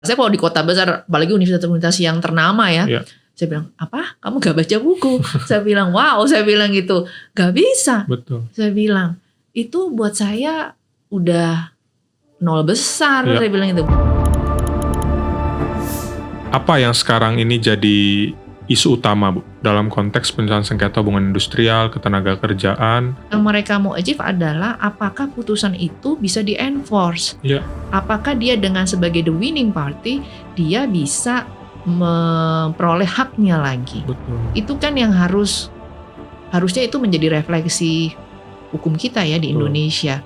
Saya kalau di kota besar, apalagi universitas-universitas yang ternama ya, saya bilang, apa? Kamu gak baca buku? Saya bilang, wow, saya bilang gitu. Gak bisa. Betul. Saya bilang, itu buat saya udah nol besar, saya bilang itu. Apa yang sekarang ini jadi isu utama, Bu, dalam konteks penyelesaian sengketa hubungan industrial, ketenaga kerjaan? Yang mereka mau achieve adalah apakah putusan itu bisa di-enforce? Apakah dia dengan sebagai the winning party, dia bisa memperoleh haknya lagi? Betul. Itu kan yang harusnya itu menjadi refleksi hukum kita ya di Indonesia.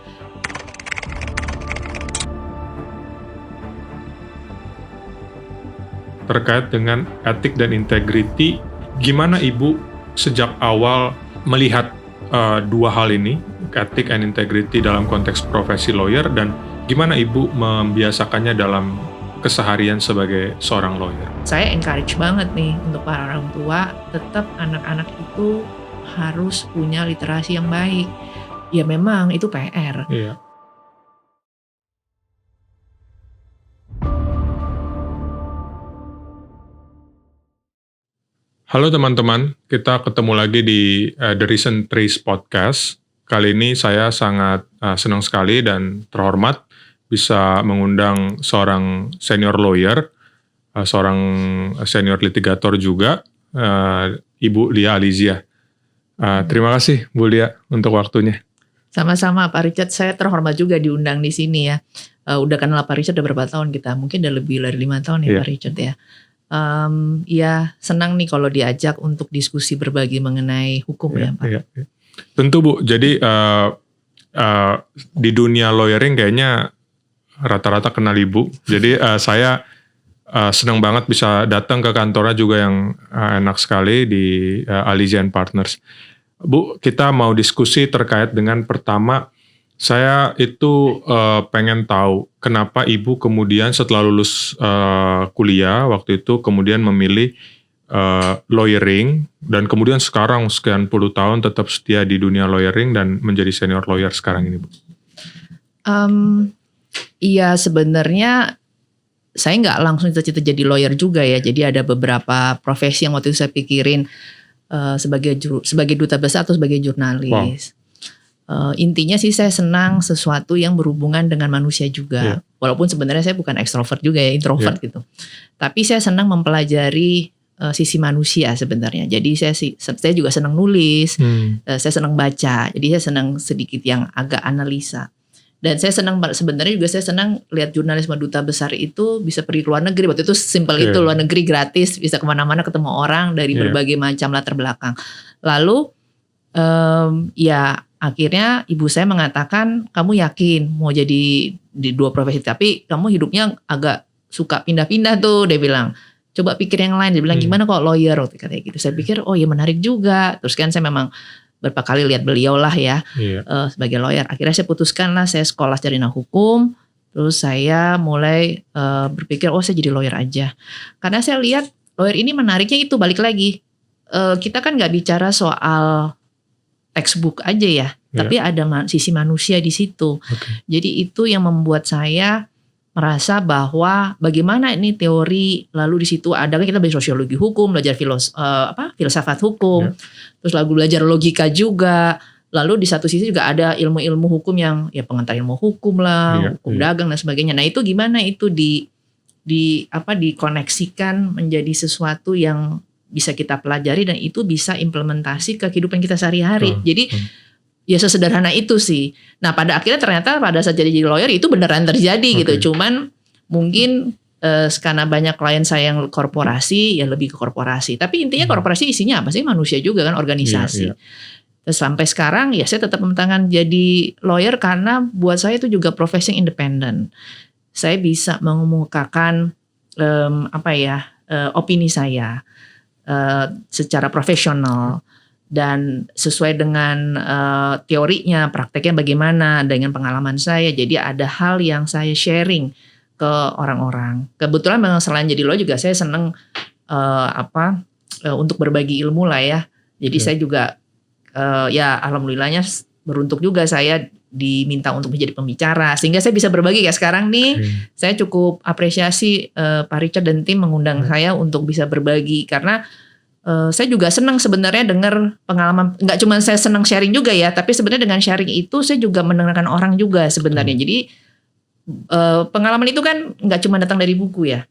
Terkait dengan etik dan integriti, gimana Ibu sejak awal melihat dua hal ini, etik and integrity dalam konteks profesi lawyer, dan gimana Ibu membiasakannya dalam keseharian sebagai seorang lawyer? Saya encourage banget nih untuk para orang tua, tetap anak-anak itu harus punya literasi yang baik. Ya memang itu PR. Iya. Halo teman-teman, kita ketemu lagi di The Recent Trace Podcast. Kali ini saya sangat senang sekali dan terhormat bisa mengundang seorang senior lawyer, seorang senior litigator juga, Ibu Lia Alizia. Terima kasih Bu Lia untuk waktunya. Sama-sama Pak Richard, saya terhormat juga diundang di sini ya. Udah kenal Pak Richard udah berapa tahun kita, mungkin udah lebih dari 5 tahun ya Pak Richard ya. Ya senang nih kalau diajak untuk diskusi berbagi mengenai hukum ya Pak. Iya. Tentu Bu, jadi di dunia lawyering kayaknya rata-rata kenal Ibu. Jadi saya senang banget bisa datang ke kantornya juga yang enak sekali di Alizia & Partners. Bu, kita mau diskusi terkait dengan pertama, saya itu pengen tahu kenapa Ibu kemudian setelah lulus kuliah waktu itu kemudian memilih lawyering dan kemudian sekarang sekian puluh tahun tetap setia di dunia lawyering dan menjadi senior lawyer sekarang ini, Bu. Iya sebenarnya saya nggak langsung cita-cita jadi lawyer juga ya. Jadi ada beberapa profesi yang waktu itu saya pikirin sebagai duta besar atau sebagai jurnalis. Intinya sih saya senang sesuatu yang berhubungan dengan manusia juga. Walaupun sebenarnya saya bukan ekstrovert juga ya, introvert gitu. Tapi saya senang mempelajari sisi manusia sebenarnya. Jadi saya juga senang nulis, saya senang baca. Jadi saya senang sedikit yang agak analisa. Dan saya senang sebenarnya juga saya senang lihat jurnalisme duta besar itu bisa pergi ke luar negeri. Waktu itu simple itu, luar negeri gratis, bisa kemana-mana ketemu orang dari berbagai macam latar belakang. Lalu ya akhirnya ibu saya mengatakan, kamu yakin mau jadi di dua profesi, tapi kamu hidupnya agak suka pindah-pindah tuh, dia bilang. Coba pikir yang lain, dia bilang gimana kok lawyer, kayak gitu. Saya pikir oh ya menarik juga. Terus kan saya memang berapa kali lihat beliau lah ya sebagai lawyer. Akhirnya saya putuskan lah, saya sekolah sarjana hukum. Terus saya mulai berpikir saya jadi lawyer aja. Karena saya lihat lawyer ini menariknya itu balik lagi. Kita kan nggak bicara soal textbook aja ya, tapi ada sisi manusia di situ. Jadi itu yang membuat saya merasa bahwa bagaimana ini teori, lalu di situ ada kan kita belajar sosiologi hukum, belajar filsafat hukum, terus lalu belajar logika juga. Lalu di satu sisi juga ada ilmu-ilmu hukum yang ya pengantar ilmu hukum lah, hukum dagang dan sebagainya. Nah itu gimana itu dikoneksikan menjadi sesuatu yang bisa kita pelajari dan itu bisa implementasi ke kehidupan kita sehari-hari. Jadi ya sesederhana itu sih. Nah pada akhirnya ternyata pada saat jadi lawyer itu beneran terjadi gitu. Cuman mungkin karena banyak klien saya yang korporasi ya lebih ke korporasi. Tapi intinya korporasi isinya apa sih? Manusia juga kan, organisasi. Terus sampai sekarang ya saya tetap mempertahankan jadi lawyer karena buat saya itu juga profesi yang independen. Saya bisa mengemukakan opini saya secara profesional dan sesuai dengan teorinya, prakteknya bagaimana dengan pengalaman saya. Jadi ada hal yang saya sharing ke orang-orang. Kebetulan memang selain jadi lawyer juga saya senang untuk berbagi ilmu lah ya. Jadi saya juga ya alhamdulillahnya beruntung juga saya diminta untuk menjadi pembicara, sehingga saya bisa berbagi. Kayak sekarang nih, saya cukup apresiasi Pak Richard dan tim mengundang saya untuk bisa berbagi, karena saya juga senang sebenarnya dengar pengalaman. Nggak cuma saya senang sharing juga ya, tapi sebenarnya dengan sharing itu saya juga mendengarkan orang juga sebenarnya. Jadi pengalaman itu kan nggak cuma datang dari buku ya.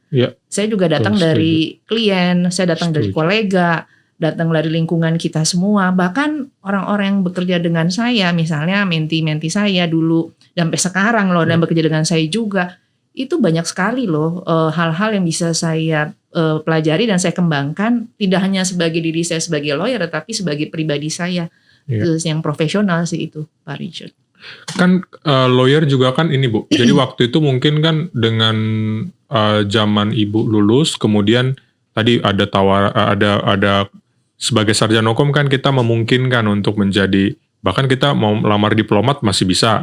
Saya juga datang dari klien, saya datang dari kolega, datang dari lingkungan kita semua, bahkan orang-orang yang bekerja dengan saya, misalnya menti-menti saya dulu, sampai sekarang loh, dan bekerja dengan saya juga, itu banyak sekali loh hal-hal yang bisa saya pelajari dan saya kembangkan, tidak hanya sebagai diri saya sebagai lawyer, tapi sebagai pribadi saya, yang profesional sih itu, Pak Richard. Kan lawyer juga kan ini Bu, jadi waktu itu mungkin kan dengan zaman Ibu lulus, kemudian tadi ada ada sebagai sarjana hukum kan kita memungkinkan untuk menjadi, bahkan kita mau lamar diplomat masih bisa.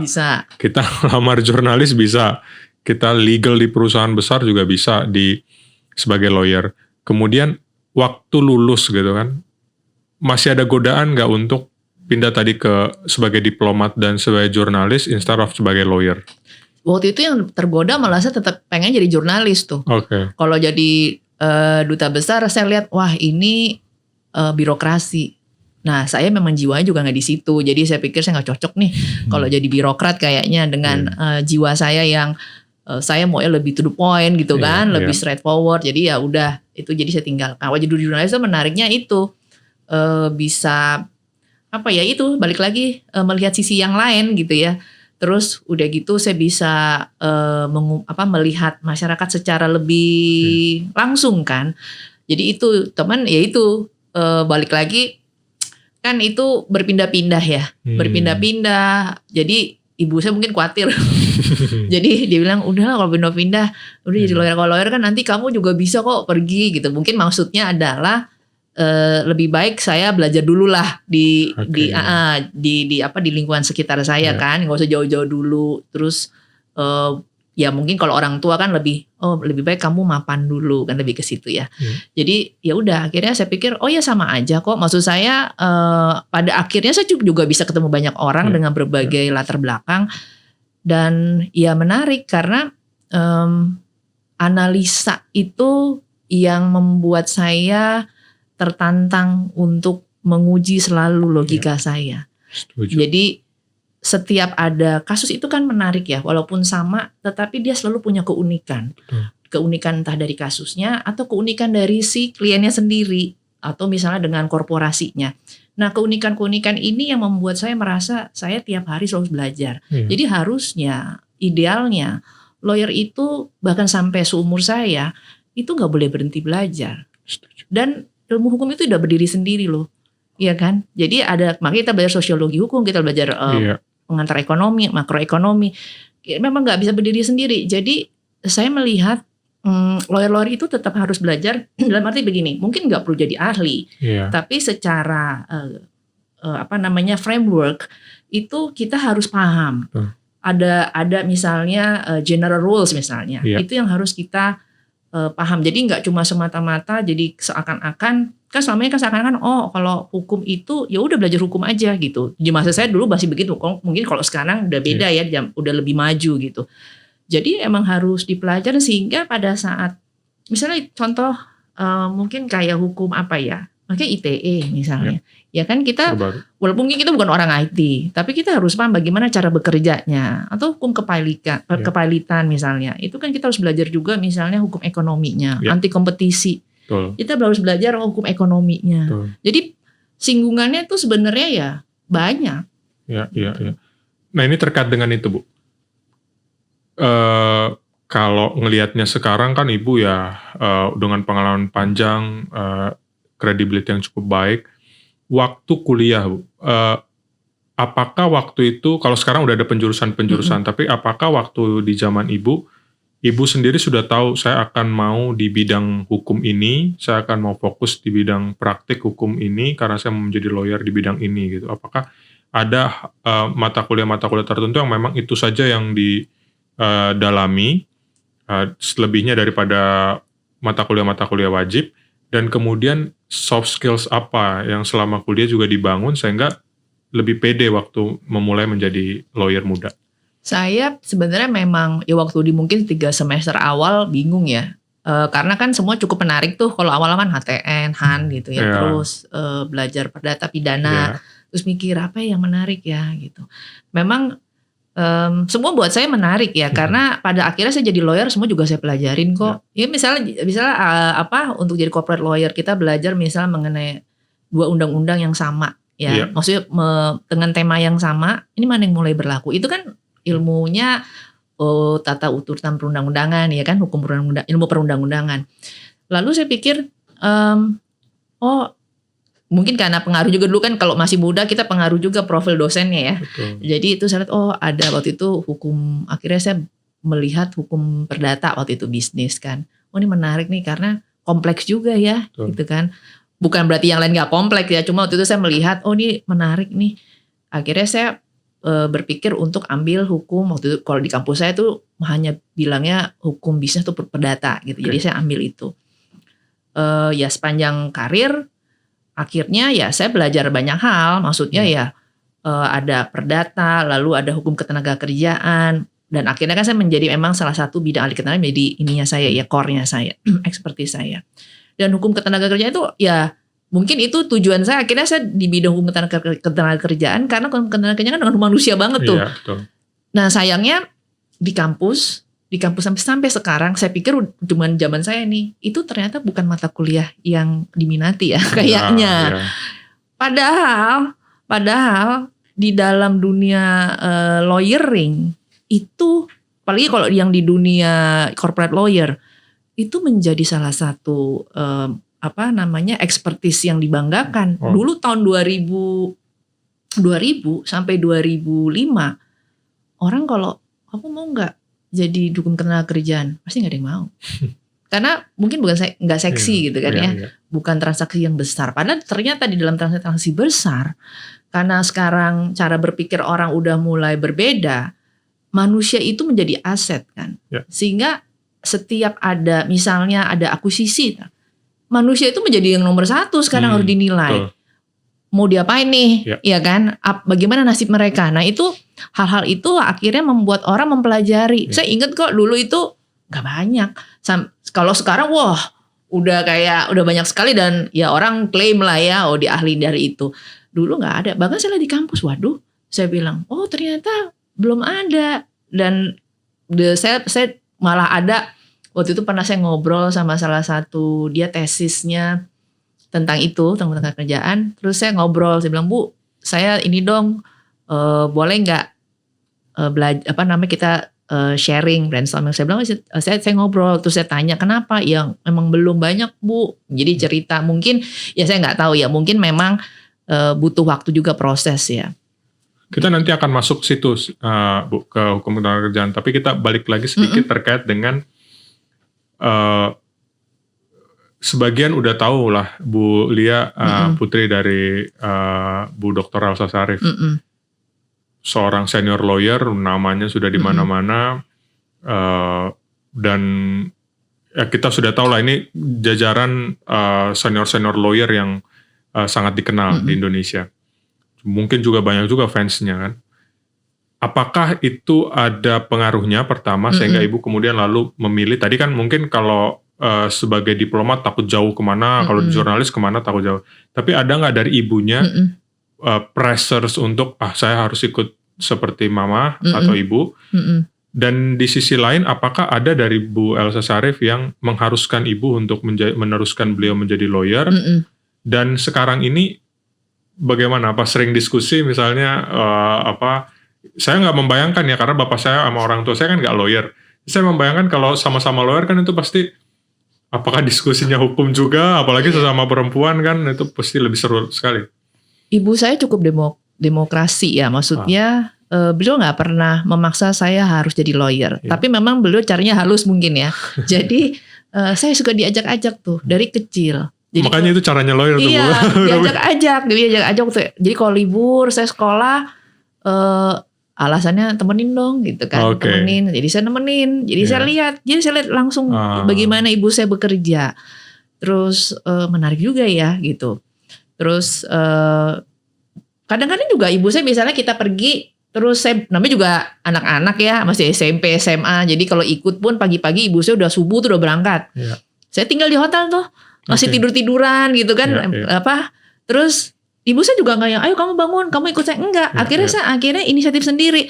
Kita lamar jurnalis bisa. Kita legal di perusahaan besar juga bisa sebagai lawyer. Kemudian waktu lulus gitu kan, masih ada godaan nggak untuk pindah tadi sebagai diplomat dan sebagai jurnalis instead of sebagai lawyer? Waktu itu yang tergoda malah saya tetap pengen jadi jurnalis tuh. Kalau jadi duta besar saya lihat, wah ini birokrasi. Nah saya memang jiwanya juga nggak di situ, jadi saya pikir saya nggak cocok nih kalau jadi birokrat kayaknya dengan jiwa saya yang saya mau lebih to the point gitu kan, lebih straightforward. Jadi ya udah itu, jadi saya tinggalkan. Kalau jadi jurnalis itu menariknya itu bisa apa ya, itu balik lagi melihat sisi yang lain gitu ya. Terus udah gitu saya bisa melihat masyarakat secara lebih langsung kan. Jadi itu teman ya itu. Balik lagi kan itu berpindah-pindah ya, berpindah-pindah. Jadi ibu saya mungkin khawatir. Jadi dia bilang udahlah kalau pindah-pindah, udah jadi lawyer. Kalau lawyer kan nanti kamu juga bisa kok pergi gitu. Mungkin maksudnya adalah lebih baik saya belajar dulu lah di lingkungan sekitar saya kan, nggak usah jauh-jauh dulu. Terus ya mungkin kalau orang tua kan lebih baik kamu mapan dulu kan, lebih ke situ ya. Jadi ya udah akhirnya saya pikir oh ya sama aja kok. Maksud saya pada akhirnya saya juga bisa ketemu banyak orang dengan berbagai latar belakang, dan ya menarik karena analisa itu yang membuat saya tertantang untuk menguji selalu logika saya. Setuju. Jadi setiap ada kasus itu kan menarik ya, walaupun sama, tetapi dia selalu punya keunikan. Keunikan entah dari kasusnya atau keunikan dari si kliennya sendiri, atau misalnya dengan korporasinya. Nah keunikan-keunikan ini yang membuat saya merasa saya tiap hari selalu belajar. Jadi harusnya, idealnya, lawyer itu bahkan sampai seumur saya, itu gak boleh berhenti belajar. Dan ilmu hukum itu udah berdiri sendiri loh. Iya kan? Jadi makanya kita belajar sosiologi hukum, kita belajar pengantar ekonomi, makroekonomi. Memang nggak bisa berdiri sendiri. Jadi saya melihat lawyer-lawyer itu tetap harus belajar dalam arti begini. Mungkin nggak perlu jadi ahli, tapi secara framework itu kita harus paham. Ada misalnya general rules misalnya. Itu yang harus kita paham. Jadi nggak cuma semata-mata jadi seakan-akan kan selama ini kan seakan-akan kalau hukum itu ya udah belajar hukum aja gitu. Di masa saya dulu masih begitu. Mungkin kalau sekarang udah beda ya, udah lebih maju gitu. Jadi emang harus dipelajari sehingga pada saat misalnya contoh mungkin kayak hukum apa ya, makanya ITE misalnya. Ya kan kita walaupun kita bukan orang IT, tapi kita harus paham bagaimana cara bekerjanya, atau hukum kepailitan misalnya. Itu kan kita harus belajar juga misalnya hukum ekonominya, anti kompetisi. Kita harus belajar hukum ekonominya. Jadi singgungannya tuh sebenarnya ya banyak. Ya. Nah ini terkait dengan itu Bu. Kalau ngelihatnya sekarang kan Ibu ya dengan pengalaman panjang, kredibilitas yang cukup baik. Waktu kuliah Bu, apakah waktu itu, kalau sekarang udah ada penjurusan-penjurusan, tapi apakah waktu di zaman Ibu sendiri sudah tahu saya akan mau di bidang hukum ini, saya akan mau fokus di bidang praktik hukum ini karena saya mau menjadi lawyer di bidang ini gitu. Apakah ada mata kuliah tertentu yang memang itu saja yang didalami, selebihnya daripada mata kuliah wajib, dan kemudian soft skills apa yang selama kuliah juga dibangun sehingga lebih pede waktu memulai menjadi lawyer muda? Saya sebenarnya memang ya waktu di mungkin 3 semester awal bingung ya. Karena kan semua cukup menarik tuh kalau awal-awal kan HTN, HAN gitu ya. Iya. Terus belajar perdata pidana, terus mikir apa yang menarik ya gitu. Memang semua buat saya menarik ya karena pada akhirnya saya jadi lawyer semua juga saya pelajarin kok. Ya misalnya untuk jadi corporate lawyer kita belajar misalnya mengenai 2 undang-undang yang sama ya. Maksudnya dengan tema yang sama, ini mana yang mulai berlaku. Itu kan ilmunya tata ututan perundang-undangan ya kan, hukum ilmu perundang-undangan. Lalu saya pikir mungkin karena pengaruh juga dulu kan kalau masih muda kita pengaruh juga profil dosennya ya. Betul. Jadi itu saya lihat ada waktu itu hukum, akhirnya saya melihat hukum perdata waktu itu bisnis kan. Ini menarik nih karena kompleks juga ya. Betul. Gitu kan. Bukan berarti yang lain gak kompleks ya, cuma waktu itu saya melihat ini menarik nih. Akhirnya saya berpikir untuk ambil hukum, waktu itu kalau di kampus saya tuh hanya bilangnya hukum bisnis tuh perdata gitu. Jadi saya ambil itu. Ya sepanjang karir akhirnya ya saya belajar banyak hal, maksudnya ya ada perdata, lalu ada hukum ketenagakerjaan, dan akhirnya kan saya menjadi memang salah satu bidang ahli ketenagaan menjadi ininya saya ya, core-nya saya, expertise saya. Dan hukum ketenagakerjaan itu ya mungkin itu tujuan saya, akhirnya saya di bidang hukum ketenagakerjaan karena hukum ketenagakerjaan kan dengan manusia banget tuh. Iya, betul. Nah sayangnya di kampus sampai sekarang saya pikir cuman zaman saya nih itu ternyata bukan mata kuliah yang diminati ya kayaknya. Iya. Padahal di dalam dunia lawyering itu, apalagi kalau yang di dunia corporate lawyer itu menjadi salah satu expertise yang dibanggakan. Dulu tahun 2000 sampai 2005 orang kalau kamu mau nggak jadi hukum ketenagakerjaan pasti nggak ada yang mau. Karena mungkin nggak seksi gitu kan ya. Bukan transaksi yang besar. Padahal ternyata di dalam transaksi besar, karena sekarang cara berpikir orang udah mulai berbeda, manusia itu menjadi aset kan. Sehingga setiap ada misalnya ada akuisisi, manusia itu menjadi yang nomor 1 sekarang harus dinilai. Betul. Mau diapain nih, ya kan? Bagaimana nasib mereka? Nah itu hal-hal itu akhirnya membuat orang mempelajari. Saya ingat kok dulu itu nggak banyak. Kalau sekarang udah banyak sekali dan ya orang klaim lah ya, dia ahli dari itu. Dulu nggak ada. Bahkan saya lihat di kampus, saya bilang, ternyata belum ada. Dan saya malah ada waktu itu pernah saya ngobrol sama salah satu, dia tesisnya tentang kerjaan. Terus saya ngobrol, saya bilang, Bu, saya ini dong, boleh nggak kita sharing, brainstorming. Saya bilang, saya ngobrol, terus saya tanya kenapa? Ya memang belum banyak Bu. Jadi cerita mungkin, ya saya nggak tahu ya, mungkin memang butuh waktu juga proses ya. Kita nanti akan masuk situ Bu, ke hukum ketenagakerjaan. Tapi kita balik lagi sedikit terkait dengan sebagian udah tahu lah Bu Lia, putri dari Bu Dr. Elsa Sarif. Seorang senior lawyer, namanya sudah di mana-mana, dan ya kita sudah tahu lah ini jajaran senior lawyer yang sangat dikenal di Indonesia. Mungkin juga banyak juga fansnya kan. Apakah itu ada pengaruhnya pertama sehingga Ibu kemudian lalu memilih, tadi kan mungkin kalau sebagai diplomat takut jauh kemana, kalau jurnalis kemana takut jauh. Tapi ada nggak dari ibunya pressures untuk saya harus ikut seperti mama atau ibu? Dan di sisi lain, apakah ada dari Bu Elsa Sarif yang mengharuskan ibu untuk meneruskan beliau menjadi lawyer? Dan sekarang ini bagaimana? Apa sering diskusi misalnya saya nggak membayangkan ya, karena bapak saya sama orang tua saya kan nggak lawyer. Saya membayangkan kalau sama-sama lawyer kan itu pasti, apakah diskusinya hukum juga, apalagi sesama perempuan kan itu pasti lebih seru sekali. Ibu saya cukup demokrasi ya, maksudnya beliau nggak pernah memaksa saya harus jadi lawyer. Tapi memang beliau caranya halus mungkin ya. Jadi saya suka diajak-ajak tuh dari kecil. Jadi makanya itu caranya lawyer tuh. Iya, diajak-ajak. Jadi kalau libur saya sekolah, alasannya temenin dong gitu kan, temenin. Jadi saya nemenin, saya lihat langsung bagaimana ibu saya bekerja. Terus menarik juga ya gitu. Terus kadang-kadang juga ibu saya misalnya kita pergi, terus saya namanya juga anak-anak ya, masih SMP, SMA. Jadi kalau ikut pun pagi-pagi ibu saya udah subuh tuh udah berangkat. Iya. Saya tinggal di hotel tuh, masih Oke. tidur-tiduran gitu kan, Iya. Terus ibu saya juga nggak yang, ayo kamu bangun, kamu ikut saya, enggak. Iya. Saya akhirnya inisiatif sendiri.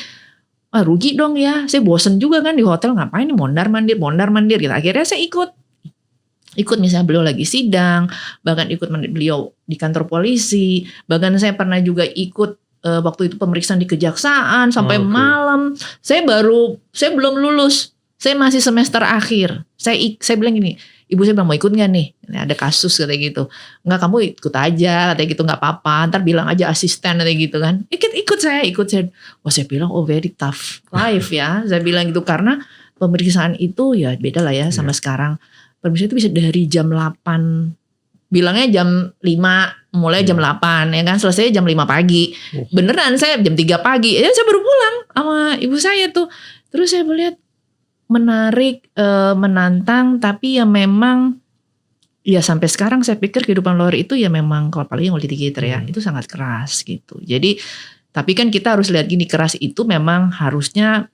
Rugi dong ya, saya bosen juga kan di hotel, ngapain nih mondar mandir gitu. Akhirnya saya ikut misalnya beliau lagi sidang, bahkan ikut beliau di kantor polisi, bahkan saya pernah juga ikut waktu itu pemeriksaan di kejaksaan sampai Oke. malam. Saya belum lulus, saya masih semester akhir. Saya bilang gini, ibu saya bilang mau ikut nggak nih? Ada kasus katanya gitu. Nggak, kamu ikut aja katanya gitu, nggak apa-apa. Ntar bilang aja asisten katanya gitu kan. Ikut saya. Wah, saya bilang very tough life ya. Saya bilang gitu karena pemeriksaan itu ya beda lah ya sama sekarang. Pemeriksaan itu bisa dari jam 8, bilangnya jam 5, mulai jam 8 ya kan, selesai jam 5 pagi. Beneran saya jam 3 pagi. Ya saya baru pulang sama ibu saya tuh. Terus saya melihat menarik, menantang, tapi ya memang ya sampai sekarang saya pikir kehidupan lawyer itu ya memang kalau apalagi yang litigator ya, itu sangat keras gitu. Jadi tapi kan kita harus lihat gini, keras itu memang harusnya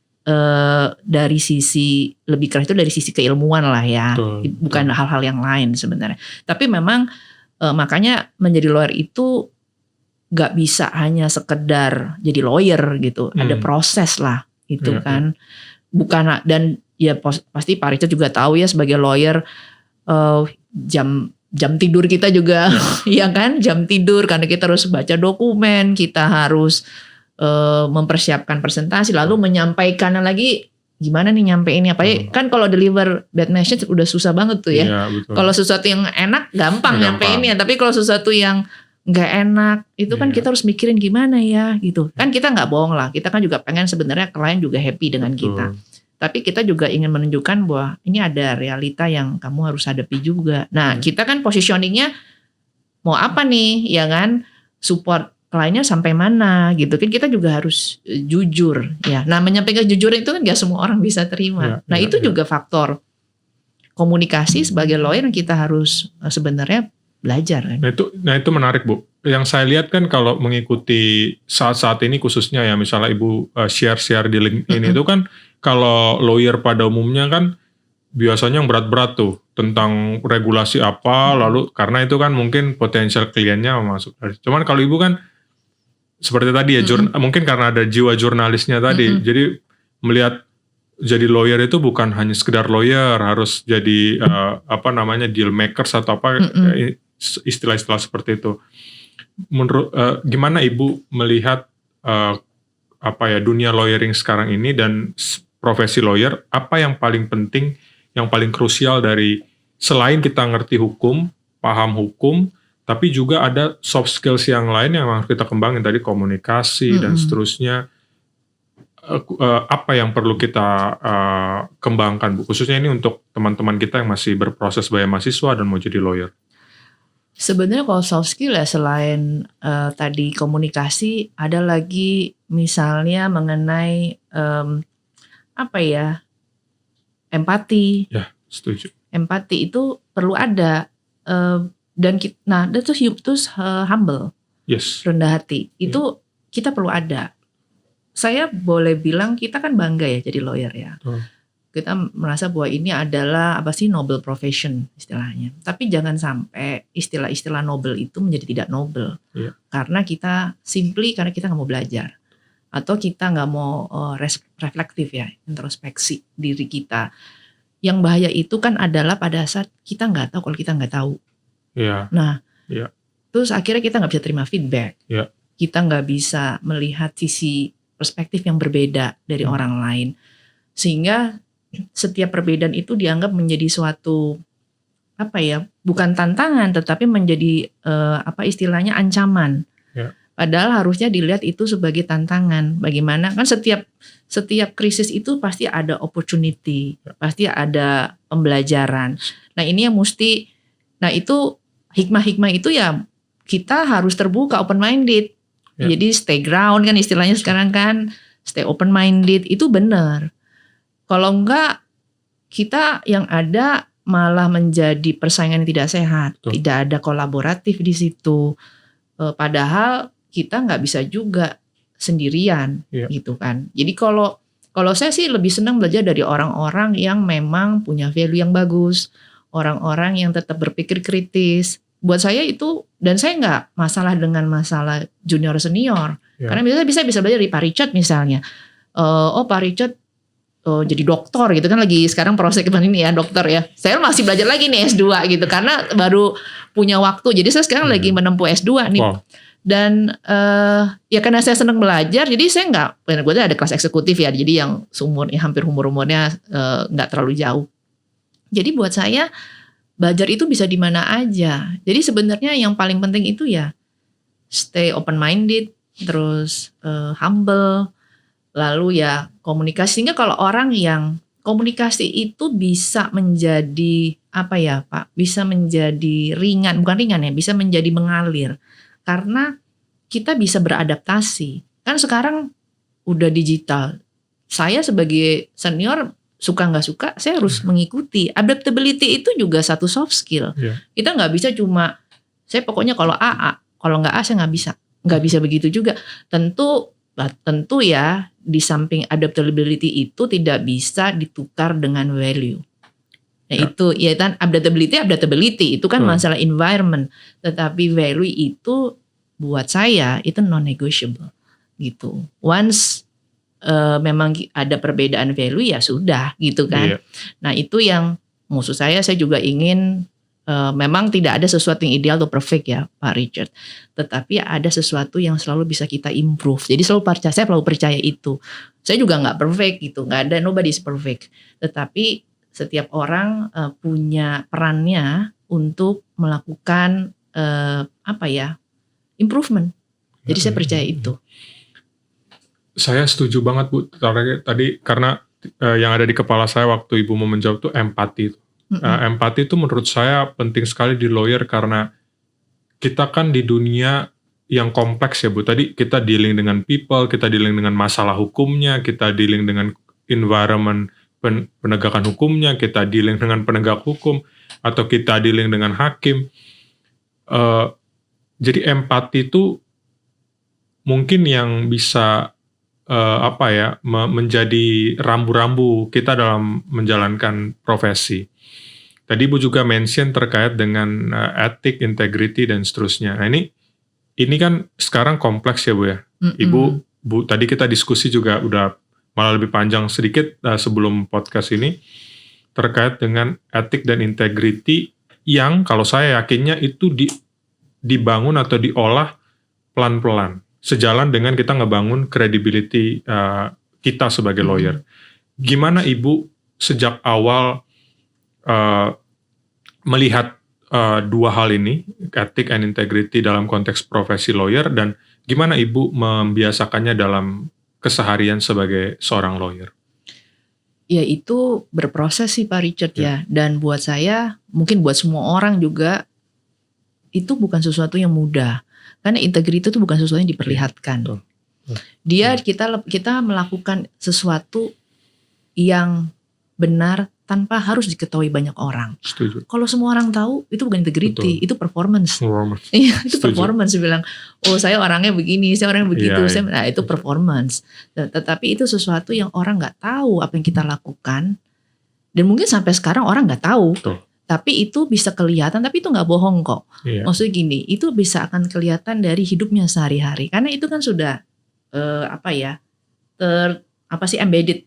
dari sisi lebih keras itu dari sisi keilmuan lah ya. Betul. Bukan hal-hal yang lain sebenarnya. Tapi memang makanya menjadi lawyer itu gak bisa hanya sekedar jadi lawyer gitu. Ada proses lah itu kan. Bukan, dan ya pasti Pak Richard juga tahu ya sebagai lawyer, jam tidur kita juga ya kan, jam tidur karena kita harus baca dokumen, kita harus mempersiapkan presentasi, lalu menyampaikan lagi gimana nih nyampeinnya. Apalagi kan kalau deliver bad message udah susah banget tuh ya. Iya, betul. Kalau sesuatu yang enak gampang nyampeinnya, tapi kalau sesuatu yang nggak enak itu kan kita harus mikirin gimana ya gitu. Kan kita nggak bohong lah, kita kan juga pengen sebenarnya klien juga happy dengan kita. Tapi kita juga ingin menunjukkan bahwa ini ada realita yang kamu harus hadapi juga. Nah, kita kan positioningnya mau apa nih, ya kan? Support kliennya sampai mana gitu kan, kita juga harus jujur ya. Nah, menyampaikan kejujuran itu kan gak semua orang bisa terima. Nah, itu juga faktor komunikasi sebagai lawyer yang kita harus sebenarnya belajar kan. Nah itu menarik Bu. Yang saya lihat kan kalau mengikuti saat-saat ini khususnya ya, misalnya Ibu share-share di LinkedIn itu kan, kalau lawyer pada umumnya kan biasanya yang berat-berat tuh tentang regulasi apa, lalu karena itu kan mungkin potensial kliennya masuk. Cuman kalau Ibu kan seperti tadi ya, mungkin karena ada jiwa jurnalisnya tadi, jadi melihat jadi lawyer itu bukan hanya sekedar lawyer, harus jadi deal makers atau apa, istilah-istilah seperti itu. Menurut gimana Ibu melihat dunia lawyering sekarang ini dan profesi lawyer, apa yang paling penting, yang paling krusial dari selain kita ngerti hukum, paham hukum, tapi juga ada soft skills yang lain yang harus kita kembangin, tadi komunikasi dan seterusnya. Apa yang perlu kita kembangkan Bu, khususnya ini untuk teman-teman kita yang masih berproses sebagai mahasiswa dan mau jadi lawyer? Sebenarnya kalau soft skill ya selain tadi komunikasi, ada lagi misalnya mengenai empati. Ya, setuju. Empati itu perlu ada, dan terus humble, rendah hati. Itu kita perlu ada. Saya boleh bilang kita kan bangga ya jadi lawyer ya. Kita merasa bahwa ini adalah noble profession istilahnya. Tapi jangan sampai istilah-istilah noble itu menjadi tidak noble. Karena kita karena kita nggak mau belajar. Atau kita nggak mau reflektif ya, introspeksi diri kita. Yang bahaya itu kan adalah pada saat kita nggak tahu kalau kita nggak tahu. Nah, terus akhirnya kita nggak bisa terima feedback. Kita nggak bisa melihat sisi perspektif yang berbeda dari orang lain. Sehingga setiap perbedaan itu dianggap menjadi suatu bukan tantangan, tetapi menjadi istilahnya ancaman. Padahal harusnya dilihat itu sebagai tantangan. Bagaimana kan setiap krisis itu pasti ada opportunity, pasti ada pembelajaran. Nah ini yang itu hikmah-hikmah itu ya kita harus terbuka, open minded. Jadi stay ground kan istilahnya sekarang kan, stay open minded itu benar. Kalau enggak kita yang ada malah menjadi persaingan yang tidak sehat, tidak ada kolaboratif di situ. Padahal kita nggak bisa juga sendirian Iya. gitu kan. Jadi kalau saya sih lebih senang belajar dari orang-orang yang memang punya value yang bagus, orang-orang yang tetap berpikir kritis. Buat saya itu, dan saya nggak masalah dengan masalah junior senior, Ya. karena misalnya bisa belajar dari Pak Richard misalnya. Pak Richard jadi dokter gitu kan, lagi sekarang proses ini ya dokter ya. Saya masih belajar lagi nih S2 gitu karena baru punya waktu. Jadi saya sekarang lagi menempuh S2 nih. Wow. Dan ya karena saya senang belajar, jadi saya nggak, gue ada kelas eksekutif ya, jadi yang hampir umurnya nggak terlalu jauh. Jadi buat saya belajar itu bisa di mana aja. Jadi sebenarnya yang paling penting itu ya stay open minded, terus humble, lalu ya komunikasi. Sehingga kalau orang yang komunikasi itu bisa menjadi apa ya Pak? Bisa menjadi ringan, bukan ringan ya, bisa menjadi mengalir. Karena kita bisa beradaptasi. Kan sekarang udah digital. Saya sebagai senior suka nggak suka, saya harus mengikuti. Adaptability itu juga satu soft skill. Yeah. Kita nggak bisa cuma, saya pokoknya kalau A, kalau nggak A saya nggak bisa. Nggak bisa begitu juga. Tentu ya, di samping adaptability itu tidak bisa ditukar dengan value. Nah itu ya kan adaptability itu kan masalah environment, tetapi value itu buat saya itu non-negotiable gitu. Once memang ada perbedaan value ya sudah gitu kan. Nah itu yang maksud saya juga ingin memang tidak ada sesuatu yang ideal atau perfect ya Pak Richard, tetapi ada sesuatu yang selalu bisa kita improve. Jadi saya selalu percaya itu. Saya juga nggak perfect gitu, nggak ada, nobody is perfect, tetapi setiap orang punya perannya untuk melakukan improvement. Jadi saya percaya itu. Saya setuju banget Bu tadi karena yang ada di kepala saya waktu Ibu mau menjawab tuh empati. Empati itu menurut saya penting sekali di lawyer karena kita kan di dunia yang kompleks ya Bu. Tadi kita dealing dengan people, kita dealing dengan masalah hukumnya, kita dealing dengan environment penegakan hukumnya, kita dealing dengan penegak hukum, atau kita dealing dengan hakim. Jadi empati itu mungkin yang bisa menjadi rambu-rambu kita dalam menjalankan profesi. Tadi Ibu juga mention terkait dengan etik, integrity dan seterusnya. Nah ini kan sekarang kompleks ya Bu ya. Ibu tadi kita diskusi juga udah malah lebih panjang sedikit sebelum podcast ini terkait dengan etik dan integrity yang kalau saya yakinnya itu dibangun atau diolah pelan-pelan sejalan dengan kita ngebangun credibility kita sebagai lawyer. Gimana Ibu sejak awal melihat dua hal ini, etik and integrity dalam konteks profesi lawyer, dan gimana Ibu membiasakannya dalam keseharian sebagai seorang lawyer? Ya itu berproses sih Pak Richard ya. Dan buat saya, mungkin buat semua orang juga, itu bukan sesuatu yang mudah. Karena integriti itu bukan sesuatu yang diperlihatkan. Kita melakukan sesuatu yang benar tanpa harus diketahui banyak orang. Setuju. Kalau semua orang tahu, itu bukan integriti, itu performance. Iya, itu Setuju. performance. Bilang, oh saya orangnya begini, saya orangnya begitu. Nah itu performance. Tetapi itu sesuatu yang orang nggak tahu apa yang kita lakukan. Dan mungkin sampai sekarang orang nggak tahu. Betul. Tapi itu bisa kelihatan, tapi itu nggak bohong kok. Maksudnya gini, itu bisa akan kelihatan dari hidupnya sehari-hari. Karena itu kan sudah embedded.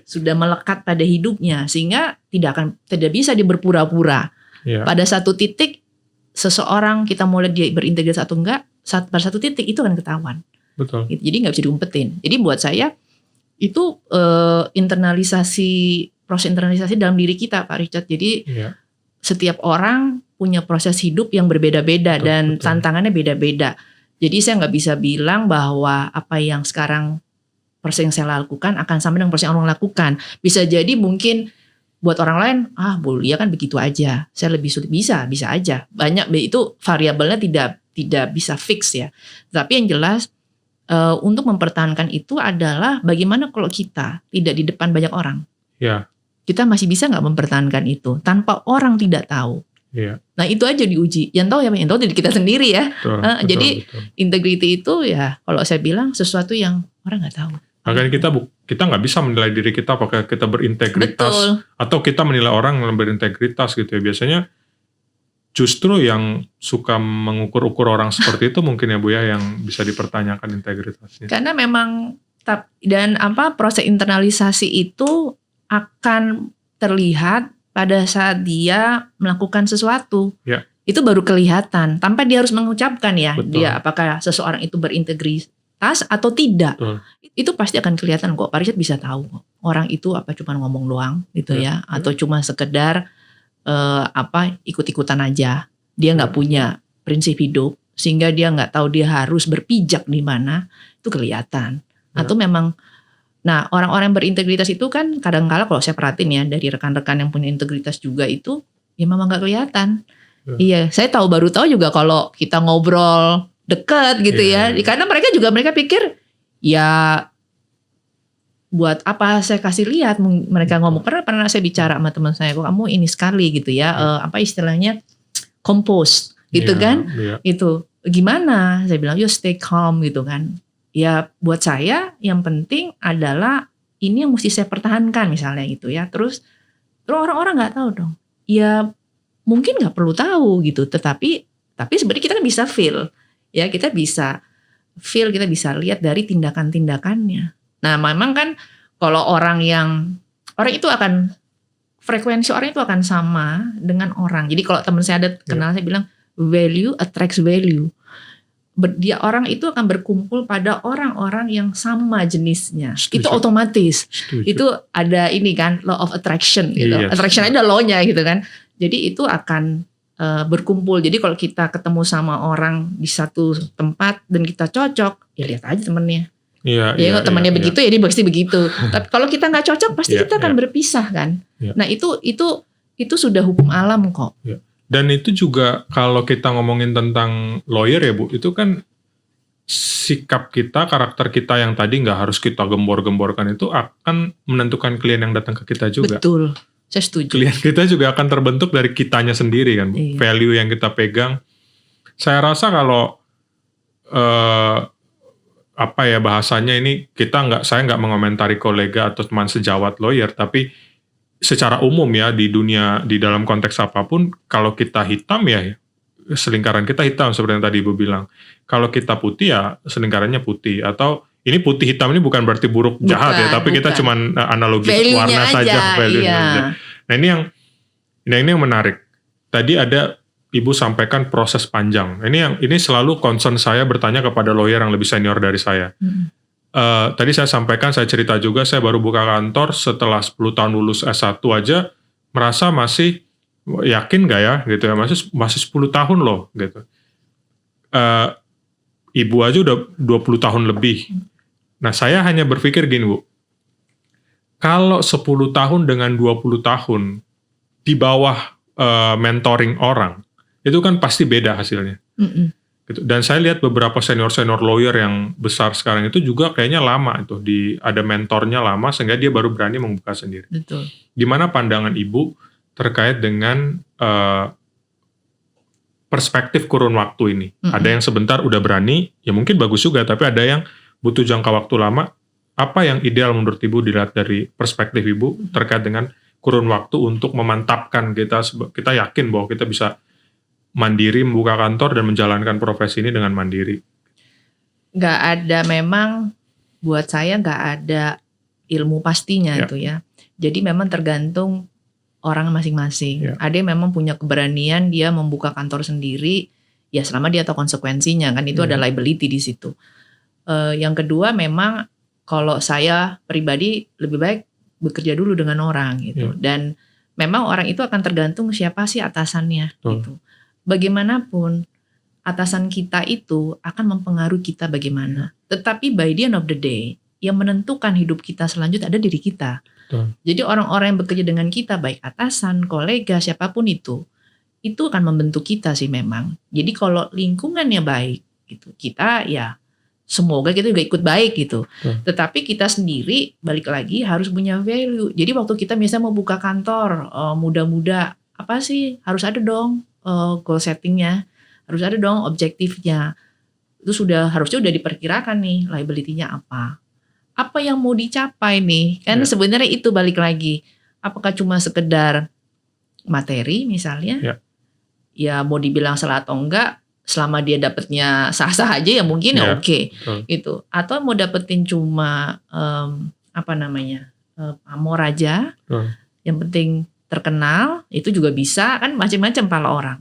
Sudah melekat pada hidupnya, sehingga tidak bisa dia berpura-pura. Pada satu titik seseorang kita mau lihat dia berintegritas atau enggak, pada satu titik itu akan ketahuan. Betul. Jadi nggak bisa diumpetin. Jadi buat saya itu proses internalisasi dalam diri kita Pak Richard. Jadi setiap orang punya proses hidup yang berbeda-beda dan tantangannya beda-beda. Jadi saya nggak bisa bilang bahwa apa yang sekarang proses yang saya lakukan akan sama dengan proses yang orang lakukan. Bisa jadi mungkin buat orang lain, ya kan begitu aja. Saya lebih sulit, bisa aja. Banyak itu variabelnya tidak bisa fix ya. Tapi yang jelas untuk mempertahankan itu adalah bagaimana kalau kita tidak di depan banyak orang. Kita masih bisa nggak mempertahankan itu tanpa orang tidak tahu. Iya. Nah itu aja diuji. Yang tahu diri kita sendiri ya. Betul, Jadi betul. integrity itu ya kalau saya bilang sesuatu yang orang nggak tahu. Makanya kita nggak bisa menilai diri kita apakah kita berintegritas Betul. atau kita menilai orang yang berintegritas gitu ya. Biasanya justru yang suka mengukur-ukur orang seperti itu mungkin ya Bu ya, yang bisa dipertanyakan integritasnya. Karena memang dan proses internalisasi itu akan terlihat pada saat dia melakukan sesuatu. Ya. Itu baru kelihatan tanpa dia harus mengucapkan ya. Betul. Dia apakah seseorang itu berintegritas atau tidak. Betul. Itu pasti akan kelihatan kok. Pak Richard bisa tahu orang itu apa cuma ngomong doang gitu ya, atau cuma sekedar ikut-ikutan aja. Dia nggak punya prinsip hidup sehingga dia nggak tahu dia harus berpijak di mana. Itu kelihatan. Atau memang orang-orang yang berintegritas itu kan kadang-kala kalau saya perhatiin ya dari rekan-rekan yang punya integritas juga itu ya memang nggak kelihatan. Iya, saya baru tahu juga kalau kita ngobrol deket gitu ya. Karena mereka pikir ya buat apa saya kasih lihat mereka ngomong. Pernah saya bicara sama teman saya, kok kamu ini sekali gitu ya, istilahnya compose gitu kan. Itu gimana? Saya bilang, stay calm gitu kan. Ya buat saya yang penting adalah ini yang mesti saya pertahankan misalnya gitu ya. Terus orang-orang nggak tahu dong. Ya mungkin nggak perlu tahu gitu. Tapi sebenarnya kita kan bisa feel. Ya kita bisa feel, kita bisa lihat dari tindakan-tindakannya. Nah memang kan kalau orang itu akan frekuensi orang itu akan sama dengan orang. Jadi kalau teman saya ada kenal saya bilang value attracts value. Orang itu akan berkumpul pada orang-orang yang sama jenisnya. Setuju. Itu otomatis. Setuju. Itu ada ini kan law of attraction gitu. Yes. Attraction ada law-nya gitu kan. Jadi itu akan berkumpul. Jadi kalau kita ketemu sama orang di satu tempat dan kita cocok, ya lihat aja temennya. Iya. Kalau temannya begitu ya dia pasti begitu. Tapi kalau kita nggak cocok pasti kita akan berpisah kan. Nah itu sudah hukum alam kok. Dan itu juga kalau kita ngomongin tentang lawyer ya Bu, itu kan sikap kita, karakter kita yang tadi nggak harus kita gembor-gemborkan itu akan menentukan klien yang datang ke kita juga. Betul, saya setuju. Klien kita juga akan terbentuk dari kitanya sendiri kan Bu. Iya. Value yang kita pegang. Saya rasa kalau bahasanya ini saya nggak mengomentari kolega atau teman sejawat lawyer, tapi secara umum ya di dunia di dalam konteks apapun, kalau kita hitam ya selingkaran kita hitam seperti yang tadi Ibu bilang. Kalau kita putih ya selingkarannya putih. Atau ini putih hitam ini bukan berarti buruk jahat ya, tapi kita cuman analogi value-nya warna aja, saja, value-nya iya. aja. Nah ini yang menarik. Tadi ada Ibu sampaikan proses panjang. Ini selalu concern saya bertanya kepada lawyer yang lebih senior dari saya. Tadi saya sampaikan, saya cerita juga, saya baru buka kantor setelah 10 tahun lulus S1 aja, merasa masih yakin gak ya gitu ya, masih 10 tahun loh gitu. Ibu aja udah 20 tahun lebih. Nah saya hanya berpikir gini Bu, kalau 10 tahun dengan 20 tahun di bawah mentoring orang, itu kan pasti beda hasilnya. Gitu. Dan saya lihat beberapa senior lawyer yang besar sekarang itu juga kayaknya lama itu ada mentornya lama sehingga dia baru berani membuka sendiri. Betul. Gimana pandangan Ibu terkait dengan perspektif kurun waktu ini? Ada yang sebentar udah berani, ya mungkin bagus juga, tapi ada yang butuh jangka waktu lama. Apa yang ideal menurut Ibu dilihat dari perspektif Ibu terkait dengan kurun waktu untuk memantapkan kita yakin bahwa kita bisa mandiri membuka kantor dan menjalankan profesi ini dengan mandiri? Nggak ada, memang buat saya nggak ada ilmu pastinya itu ya. Jadi memang tergantung orang masing-masing. Ada yang memang punya keberanian dia membuka kantor sendiri, ya selama dia tahu konsekuensinya kan, itu ada liability di situ. Yang kedua memang kalau saya pribadi lebih baik bekerja dulu dengan orang gitu. Dan memang orang itu akan tergantung siapa sih atasannya gitu. Bagaimanapun atasan kita itu akan mempengaruhi kita bagaimana. Tetapi by the end of the day, yang menentukan hidup kita selanjutnya ada diri kita. Jadi orang-orang yang bekerja dengan kita, baik atasan, kolega, siapapun itu akan membentuk kita sih memang. Jadi kalau lingkungannya baik, gitu, kita ya semoga kita juga ikut baik gitu. Tetapi kita sendiri balik lagi harus punya value. Jadi waktu kita misalnya mau buka kantor muda-muda, apa sih? Harus ada dong goal settingnya, harus ada dong objektifnya. Itu harusnya udah diperkirakan nih liability-nya apa. Apa yang mau dicapai nih? Kan sebenarnya itu balik lagi. Apakah cuma sekedar materi misalnya? Ya mau dibilang salah atau enggak, selama dia dapetnya sah-sah aja ya mungkin ya oke. Gitu. Atau mau dapetin cuma pamor aja. Yang penting terkenal, itu juga bisa, kan macam-macam pala orang.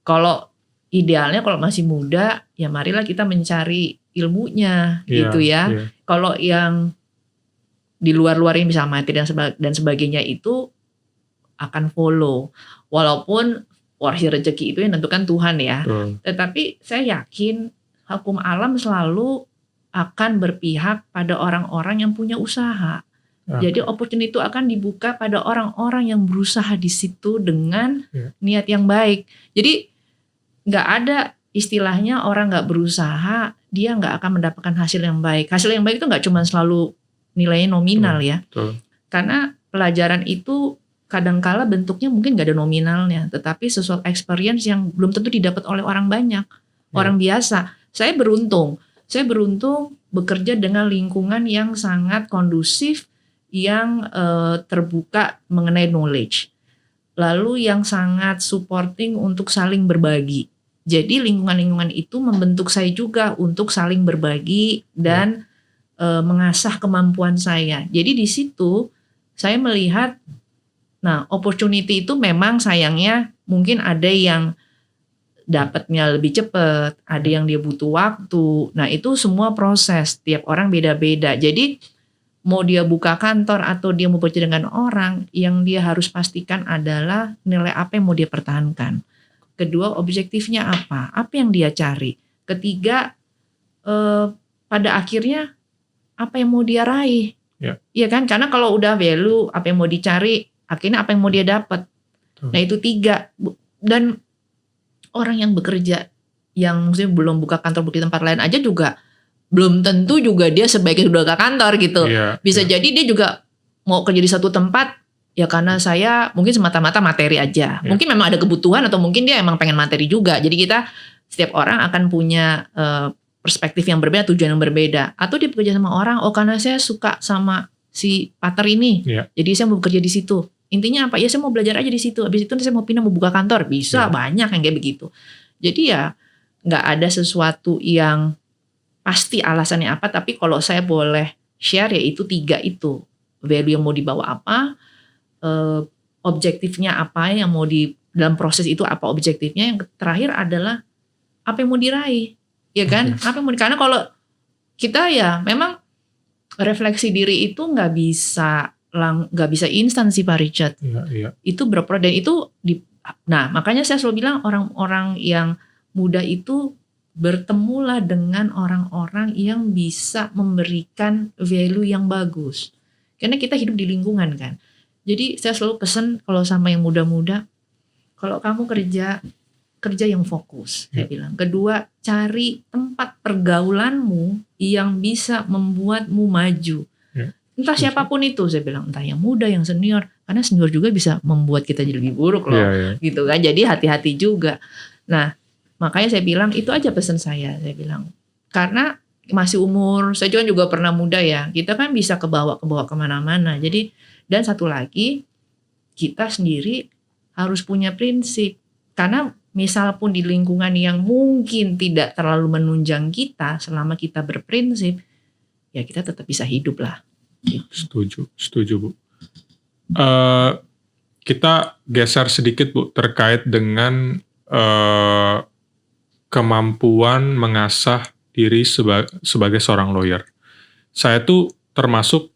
Kalau idealnya kalau masih muda, ya marilah kita mencari ilmunya gitu ya. Kalau yang di luar-luar ini bisa materi dan sebagainya itu akan follow. Walaupun porsi rezeki itu yang tentukan Tuhan ya. Tetapi saya yakin hukum alam selalu akan berpihak pada orang-orang yang punya usaha. Jadi opportunity itu akan dibuka pada orang-orang yang berusaha di situ dengan niat yang baik. Jadi nggak ada istilahnya orang nggak berusaha dia nggak akan mendapatkan hasil yang baik. Hasil yang baik itu nggak cuma selalu nilainya nominal ya. Karena pelajaran itu kadangkala bentuknya mungkin nggak ada nominalnya, tetapi sesuatu experience yang belum tentu didapat oleh orang banyak, orang biasa. Saya beruntung bekerja dengan lingkungan yang sangat kondusif, yang terbuka mengenai knowledge, lalu yang sangat supporting untuk saling berbagi. Jadi lingkungan-lingkungan itu membentuk saya juga untuk saling berbagi dan mengasah kemampuan saya. Jadi di situ saya melihat, nah opportunity itu memang sayangnya mungkin ada yang dapatnya lebih cepat, ada yang dia butuh waktu. Nah itu semua proses, tiap orang beda-beda. Jadi mau dia buka kantor atau dia mau bekerja dengan orang, yang dia harus pastikan adalah nilai apa yang mau dia pertahankan. Kedua, objektifnya apa yang dia cari. Ketiga, pada akhirnya apa yang mau dia raih. Iya kan? Karena kalau udah value, apa yang mau dicari, akhirnya apa yang mau dia dapat. Nah itu 3. Dan orang yang bekerja, yang maksudnya belum buka kantor di tempat lain aja juga, belum tentu juga dia sebaiknya sudah ke kantor gitu. Bisa jadi dia juga mau kerja di satu tempat, ya karena saya mungkin semata-mata materi aja. Mungkin memang ada kebutuhan atau mungkin dia emang pengen materi juga. Jadi kita setiap orang akan punya perspektif yang berbeda, tujuan yang berbeda. Atau dia bekerja sama orang, karena saya suka sama si partner ini, jadi saya mau bekerja di situ. Intinya apa? Ya saya mau belajar aja di situ. Habis itu saya mau pindah, mau buka kantor, bisa banyak yang kayak begitu. Jadi ya nggak ada sesuatu yang pasti alasannya apa. Tapi kalau saya boleh share ya itu 3 itu. Value yang mau dibawa apa, objektifnya apa yang mau dalam proses itu apa objektifnya, yang terakhir adalah apa yang mau diraih, ya kan? Apa yang mau karena kalau kita ya memang refleksi diri itu nggak bisa instan sih Pak Richard. Itu berproses dan itu nah makanya saya selalu bilang orang-orang yang muda itu bertemulah dengan orang-orang yang bisa memberikan value yang bagus. Karena kita hidup di lingkungan kan. Jadi saya selalu pesan kalau sama yang muda-muda, kalau kamu kerja yang fokus, saya bilang. Kedua, cari tempat pergaulanmu yang bisa membuatmu maju. Entah siapapun itu, saya bilang, entah yang muda, yang senior, karena senior juga bisa membuat kita jadi lebih buruk loh, gitu kan. Jadi hati-hati juga. Nah, makanya saya bilang itu aja pesan saya bilang. Karena masih umur, saya juga pernah muda ya, kita kan bisa kebawa kemana-mana. Jadi, dan satu lagi, kita sendiri harus punya prinsip. Karena misal pun di lingkungan yang mungkin tidak terlalu menunjang kita, selama kita berprinsip, ya kita tetap bisa hidup lah. Setuju Bu. Kita geser sedikit Bu terkait dengan kemampuan mengasah diri sebagai seorang lawyer. Saya tuh termasuk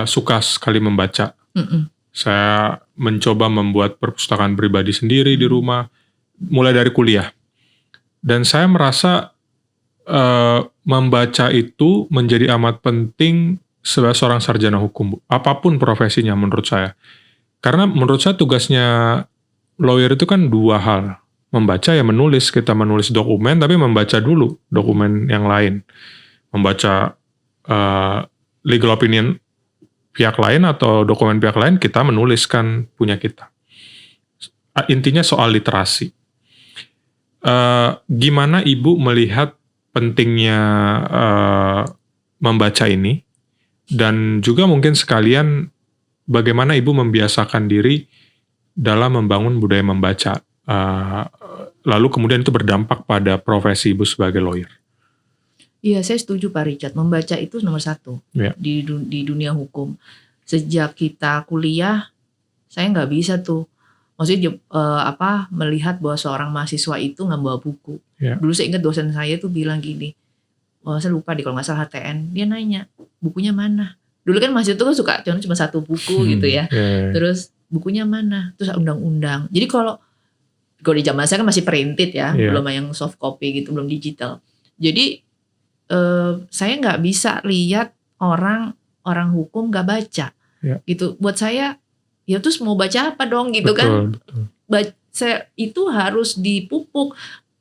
suka sekali membaca. Saya mencoba membuat perpustakaan pribadi sendiri di rumah, mulai dari kuliah. Dan saya merasa membaca itu menjadi amat penting sebagai seorang sarjana hukum, Bu. Apapun profesinya menurut saya. Karena menurut saya tugasnya lawyer itu kan 2 hal. Membaca ya menulis, kita menulis dokumen, tapi membaca dulu dokumen yang lain. Membaca legal opinion pihak lain atau dokumen pihak lain, kita menuliskan punya kita. intinya soal literasi. Gimana Ibu melihat pentingnya membaca ini, dan juga mungkin sekalian bagaimana Ibu membiasakan diri dalam membangun budaya membaca, lalu kemudian itu berdampak pada profesi Ibu sebagai lawyer. Iya, saya setuju Pak Richard. Membaca itu nomor satu di dunia hukum. Sejak kita kuliah, saya nggak bisa tuh, maksudnya melihat bahwa seorang mahasiswa itu nggak bawa buku. Dulu saya ingat dosen saya tuh bilang gini, saya lupa kalau nggak salah HTN, dia nanya bukunya mana. Dulu kan mahasiswa tuh suka cuma satu buku gitu ya. Terus bukunya mana? Terus undang-undang. Jadi kalau di zaman saya kan masih printed ya, belum yang soft copy gitu, belum digital. Jadi saya nggak bisa lihat orang hukum nggak baca, gitu. Buat saya, ya terus mau baca apa dong, gitu kan? Saya itu harus dipupuk.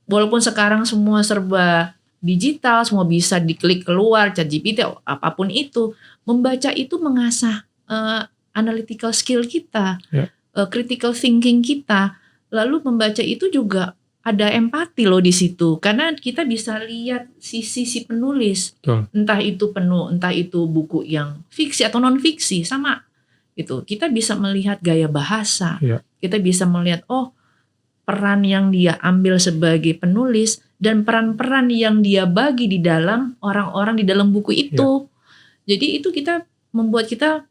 Walaupun sekarang semua serba digital, semua bisa diklik keluar, ChatGPT, apapun itu, membaca itu mengasah analytical skill kita, critical thinking kita. Lalu membaca itu juga ada empati loh di situ, karena kita bisa lihat sisi penulis, entah itu buku yang fiksi atau non fiksi, sama itu. Kita bisa melihat gaya bahasa, kita bisa melihat peran yang dia ambil sebagai penulis dan peran-peran yang dia bagi di dalam orang-orang di dalam buku itu. Jadi itu membuat kita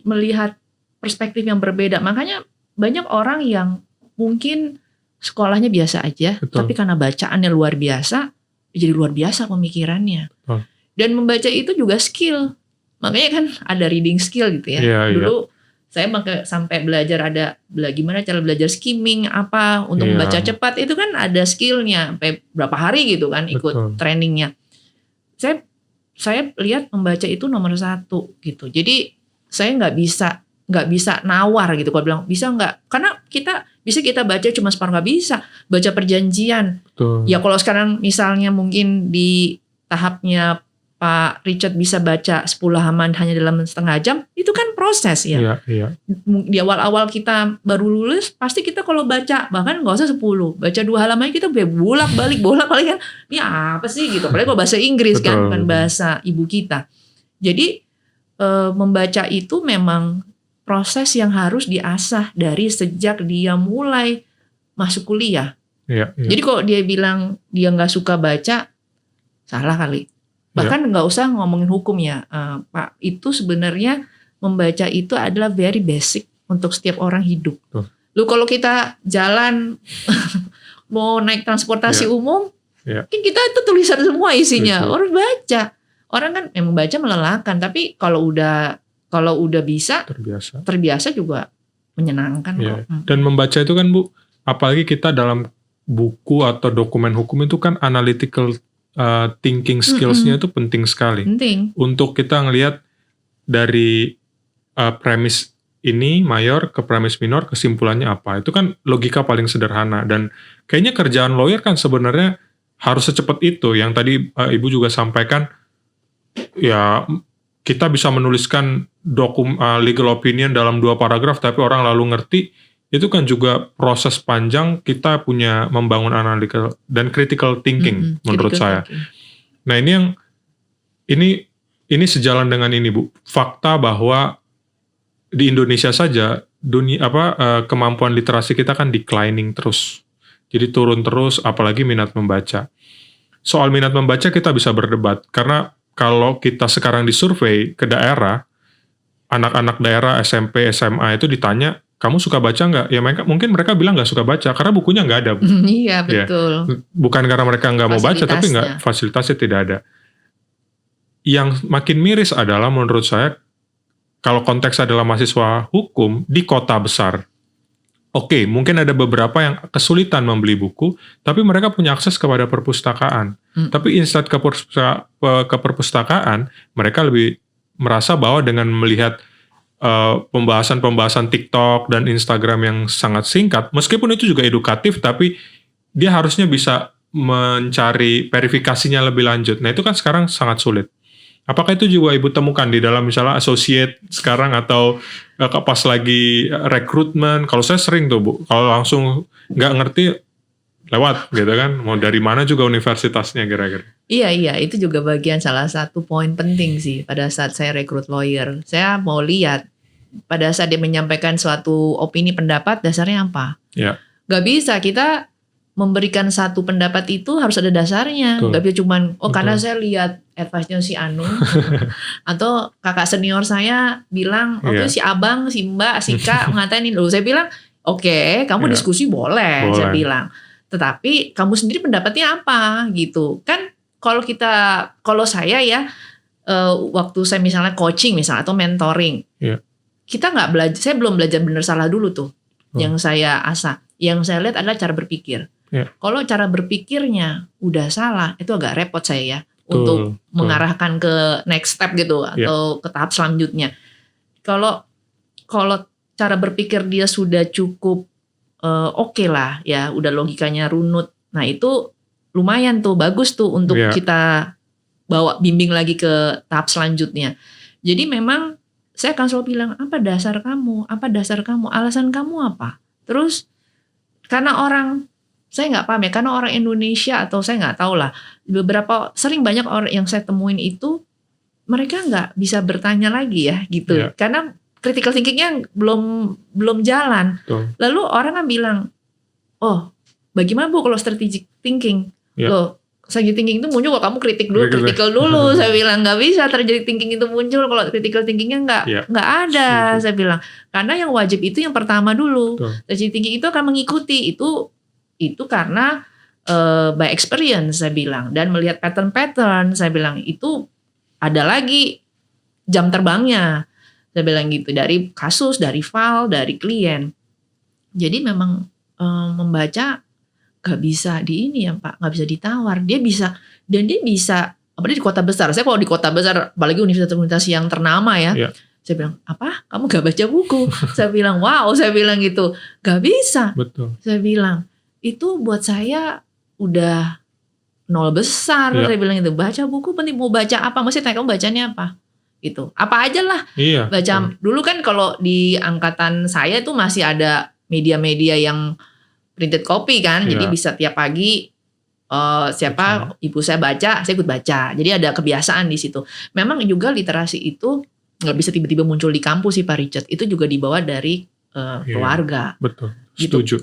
melihat perspektif yang berbeda. Makanya banyak orang yang mungkin sekolahnya biasa aja, tapi karena bacaannya luar biasa, jadi luar biasa pemikirannya. Dan membaca itu juga skill. Makanya kan ada reading skill gitu ya. Dulu saya sampai belajar gimana cara belajar skimming untuk membaca cepat, itu kan ada skillnya sampai berapa hari gitu kan ikut trainingnya. Saya lihat membaca itu nomor satu gitu. Jadi saya nggak bisa nawar gitu. Kalau bilang bisa nggak? Karena kita baca cuma separuh, nggak bisa baca perjanjian. Ya kalau sekarang misalnya mungkin di tahapnya Pak Richard bisa baca 10 halaman hanya dalam setengah jam, itu kan proses ya. Di awal-awal kita baru lulus, pasti kita kalau baca bahkan nggak usah 10, baca 2 halaman kita bolak-balik kan. Ini apa sih gitu. Apalagi kalau bahasa Inggris kan, bukan bahasa ibu kita. Jadi membaca itu memang proses yang harus diasah dari sejak dia mulai masuk kuliah. Jadi kalau dia bilang dia nggak suka baca, salah kali. Bahkan nggak usah ngomongin hukum ya, Pak. Itu sebenarnya membaca itu adalah very basic untuk setiap orang hidup. Lu kalau kita jalan mau naik transportasi umum, kan kita itu tulisan semua isinya. Orang baca. Orang kan memang baca melelahkan, tapi kalau udah bisa terbiasa juga menyenangkan kok. Dan membaca itu kan Bu, apalagi kita dalam buku atau dokumen hukum itu kan analytical thinking skills-nya itu penting sekali. Untuk kita ngelihat dari premis ini mayor ke premis minor, kesimpulannya apa. Itu kan logika paling sederhana. Dan kayaknya kerjaan lawyer kan sebenarnya harus secepat itu. Yang tadi Ibu juga sampaikan, ya kita bisa menuliskan legal opinion dalam 2 paragraf, tapi orang lalu ngerti. Itu kan juga proses panjang kita punya membangun analytical dan critical thinking menurut saya. Nah ini sejalan dengan ini Bu, fakta bahwa di Indonesia saja kemampuan literasi kita kan declining terus, jadi turun terus, apalagi minat membaca. Soal minat membaca kita bisa berdebat, karena kalau kita sekarang disurvei ke daerah, anak-anak daerah SMP, SMA itu ditanya, kamu suka baca nggak? Ya mungkin mereka bilang nggak suka baca karena bukunya nggak ada. Iya betul. Bukan karena mereka nggak mau baca, tapi fasilitasnya tidak ada. Yang makin miris adalah menurut saya, kalau konteks adalah mahasiswa hukum di kota besar. Oke, mungkin ada beberapa yang kesulitan membeli buku, tapi mereka punya akses kepada perpustakaan. Tapi instead ke perpustakaan, mereka lebih merasa bahwa dengan melihat pembahasan TikTok dan Instagram yang sangat singkat, meskipun itu juga edukatif, tapi dia harusnya bisa mencari verifikasinya lebih lanjut. Nah itu kan sekarang sangat sulit. Apakah itu juga Ibu temukan di dalam misalnya associate sekarang atau pas lagi rekrutmen? Kalau saya sering tuh Bu, kalau langsung nggak ngerti lewat gitu kan, mau dari mana juga universitasnya kira-kira. Iya, itu juga bagian salah satu poin penting sih pada saat saya rekrut lawyer. Saya mau lihat pada saat dia menyampaikan suatu opini pendapat dasarnya apa. Ya. Gak bisa kita memberikan satu pendapat itu harus ada dasarnya. Betul. Gak bisa cuman karena Betul. saya lihat advice-nya si Anu atau kakak senior saya bilang Iya. itu si abang, si mbak, si kak mengatain ini. Loh, saya bilang oke, kamu Iya. diskusi boleh, saya Boleh. bilang. Tetapi kamu sendiri pendapatnya apa gitu. Kan kalau saya ya waktu saya misalnya coaching misalnya atau mentoring. Iya. Kita nggak belajar, saya belum belajar benar salah dulu tuh. Yang saya asah, yang saya lihat adalah cara berpikir. Iya. Kalau cara berpikirnya udah salah, itu agak repot saya ya untuk Betul. mengarahkan ke next step gitu atau ke tahap selanjutnya. Kalau cara berpikir dia sudah cukup oke lah ya, udah logikanya runut. Nah itu lumayan tuh, bagus tuh untuk kita bawa bimbing lagi ke tahap selanjutnya. Jadi memang saya akan selalu bilang, apa dasar kamu, alasan kamu apa. Terus karena saya nggak paham ya, karena orang Indonesia atau saya nggak tahu lah, sering banyak orang yang saya temuin itu mereka nggak bisa bertanya lagi ya gitu, karena critical thinkingnya belum jalan. Lalu orang kan bilang, oh bagaimana Bu kalau strategic thinking? Loh, strategic thinking itu muncul kalau kamu critical dulu. Saya bilang nggak bisa strategic thinking itu muncul kalau critical thinkingnya nggak ada. Saya bilang karena yang wajib itu yang pertama dulu. Strategic thinking itu akan mengikuti itu karena by experience saya bilang, dan melihat pattern saya bilang itu ada lagi jam terbangnya. Saya bilang gitu, dari kasus, dari file, dari klien. Jadi memang membaca gak bisa Pak, gak bisa ditawar. Dia bisa, apalagi di kota besar. Saya kalau di kota besar, apalagi universitas-universitas yang ternama ya. Saya bilang, apa? Kamu gak baca buku? Saya bilang, wow, saya bilang gitu. Gak bisa. Betul. Saya bilang, itu buat saya udah nol besar. Saya bilang itu, baca buku penting. Mau baca apa? Mesti tanya kamu bacanya apa? Gitu. Apa aja lah. Baca. Dulu kan kalau di angkatan saya itu masih ada media-media yang printed copy kan. Jadi bisa tiap pagi ibu saya baca, saya ikut baca. Jadi ada kebiasaan di situ. Memang juga literasi itu nggak bisa tiba-tiba muncul di kampus sih Pak Richard. Itu juga dibawa dari keluarga. Betul. Gitu. Setuju.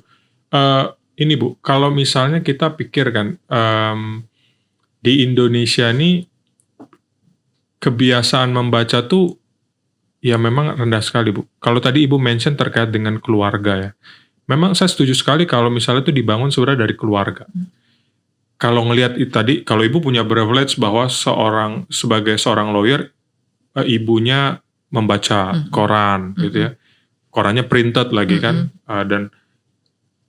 Ini Bu, kalau misalnya kita pikir kan di Indonesia nih kebiasaan membaca tuh ya memang rendah sekali Bu. Kalau tadi Ibu mention terkait dengan keluarga ya. Memang saya setuju sekali kalau misalnya itu dibangun sebenarnya dari keluarga. Kalau ngelihat itu tadi, kalau Ibu punya privilege bahwa sebagai seorang lawyer, ibunya membaca koran gitu ya. Korannya printed lagi kan. Dan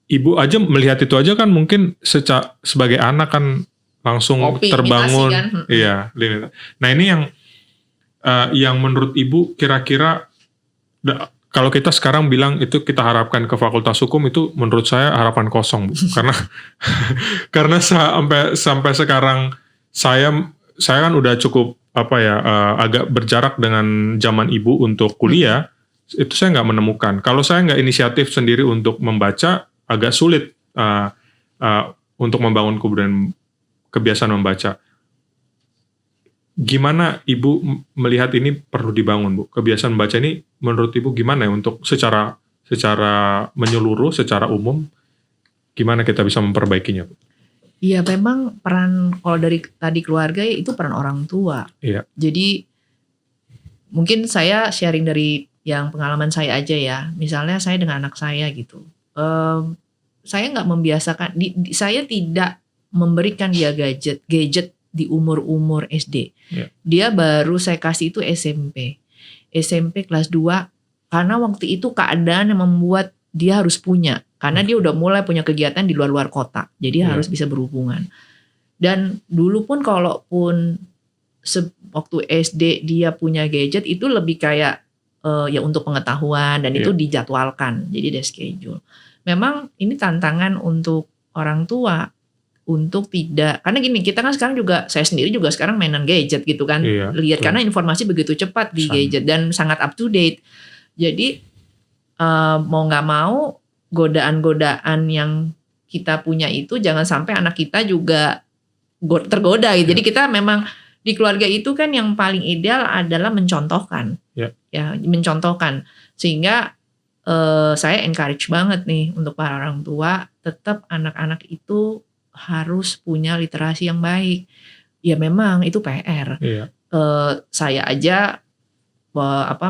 Ibu aja melihat itu aja kan mungkin sebagai anak kan langsung terbangun. Kan? Iya. Nah ini yang menurut Ibu kira-kira kalau kita sekarang bilang itu kita harapkan ke Fakultas Hukum, itu menurut saya harapan kosong Bu. karena sampai sekarang saya kan udah cukup agak berjarak dengan zaman Ibu untuk kuliah. Itu saya nggak menemukan. Kalau saya nggak inisiatif sendiri untuk membaca, agak sulit untuk membangun kebiasaan membaca. Gimana Ibu melihat ini perlu dibangun Bu? Kebiasaan membaca ini menurut Ibu gimana ya untuk secara menyeluruh, secara umum, gimana kita bisa memperbaikinya Bu? Iya memang peran, kalau dari tadi keluarga itu peran orang tua. Iya. Jadi mungkin saya sharing dari yang pengalaman saya aja ya. Misalnya saya dengan anak saya gitu. Saya nggak membiasakan, saya tidak memberikan dia gadget di umur SD. Yeah. Dia baru saya kasih itu SMP kelas 2, karena waktu itu keadaan yang membuat dia harus punya, karena dia udah mulai punya kegiatan di luar kota, jadi harus bisa berhubungan. Dan dulu pun kalaupun waktu SD dia punya gadget itu lebih kayak ya untuk pengetahuan, dan itu dijadwalkan, jadi dia schedule. Memang ini tantangan untuk orang tua. untuk tidak, karena gini, kita kan sekarang juga, saya sendiri juga sekarang mainan gadget gitu kan, Iya, lihat betul. karena informasi begitu cepat di Sama. gadget dan sangat up to date. Jadi mau nggak mau godaan-godaan yang kita punya itu jangan sampai anak kita juga tergoda gitu. Jadi kita memang di keluarga itu kan yang paling ideal adalah mencontohkan, Ya. ya mencontohkan, sehingga saya encourage banget nih untuk para orang tua tetap anak-anak itu harus punya literasi yang baik. Ya memang itu PR. Iya. Saya aja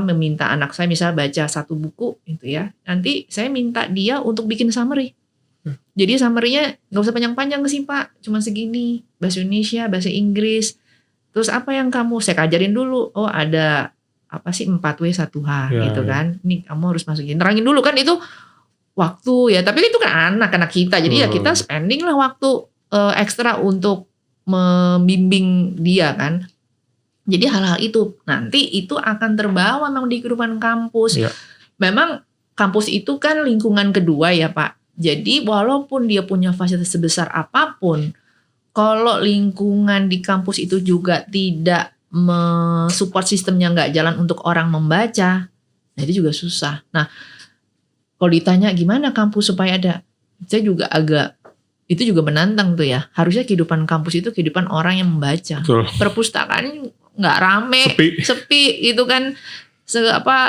meminta anak saya misal baca satu buku gitu ya. Nanti saya minta dia untuk bikin summary. Jadi summary-nya nggak usah panjang-panjang sih Pak, cuma segini, bahasa Indonesia, bahasa Inggris. Terus apa yang saya ajarin dulu. Oh ada apa sih 4W1H Ya, gitu ya. kan. Ini kamu harus masukin. Terangin dulu kan itu waktu ya. Tapi itu kan anak-anak kita. Jadi ya kita spending lah waktu ekstra untuk membimbing dia kan. Jadi hal-hal itu nanti itu akan terbawa memang di kehidupan kampus. Ya. Memang kampus itu kan lingkungan kedua ya Pak. Jadi walaupun dia punya fasilitas sebesar apapun, kalau lingkungan di kampus itu juga tidak support sistemnya nggak jalan untuk orang membaca, nah itu juga susah. Nah kalau ditanya gimana kampus supaya ada, saya juga itu juga menantang tuh ya. Harusnya kehidupan kampus itu kehidupan orang yang membaca. Betul. Perpustakaan nggak rame, Sepi gitu kan.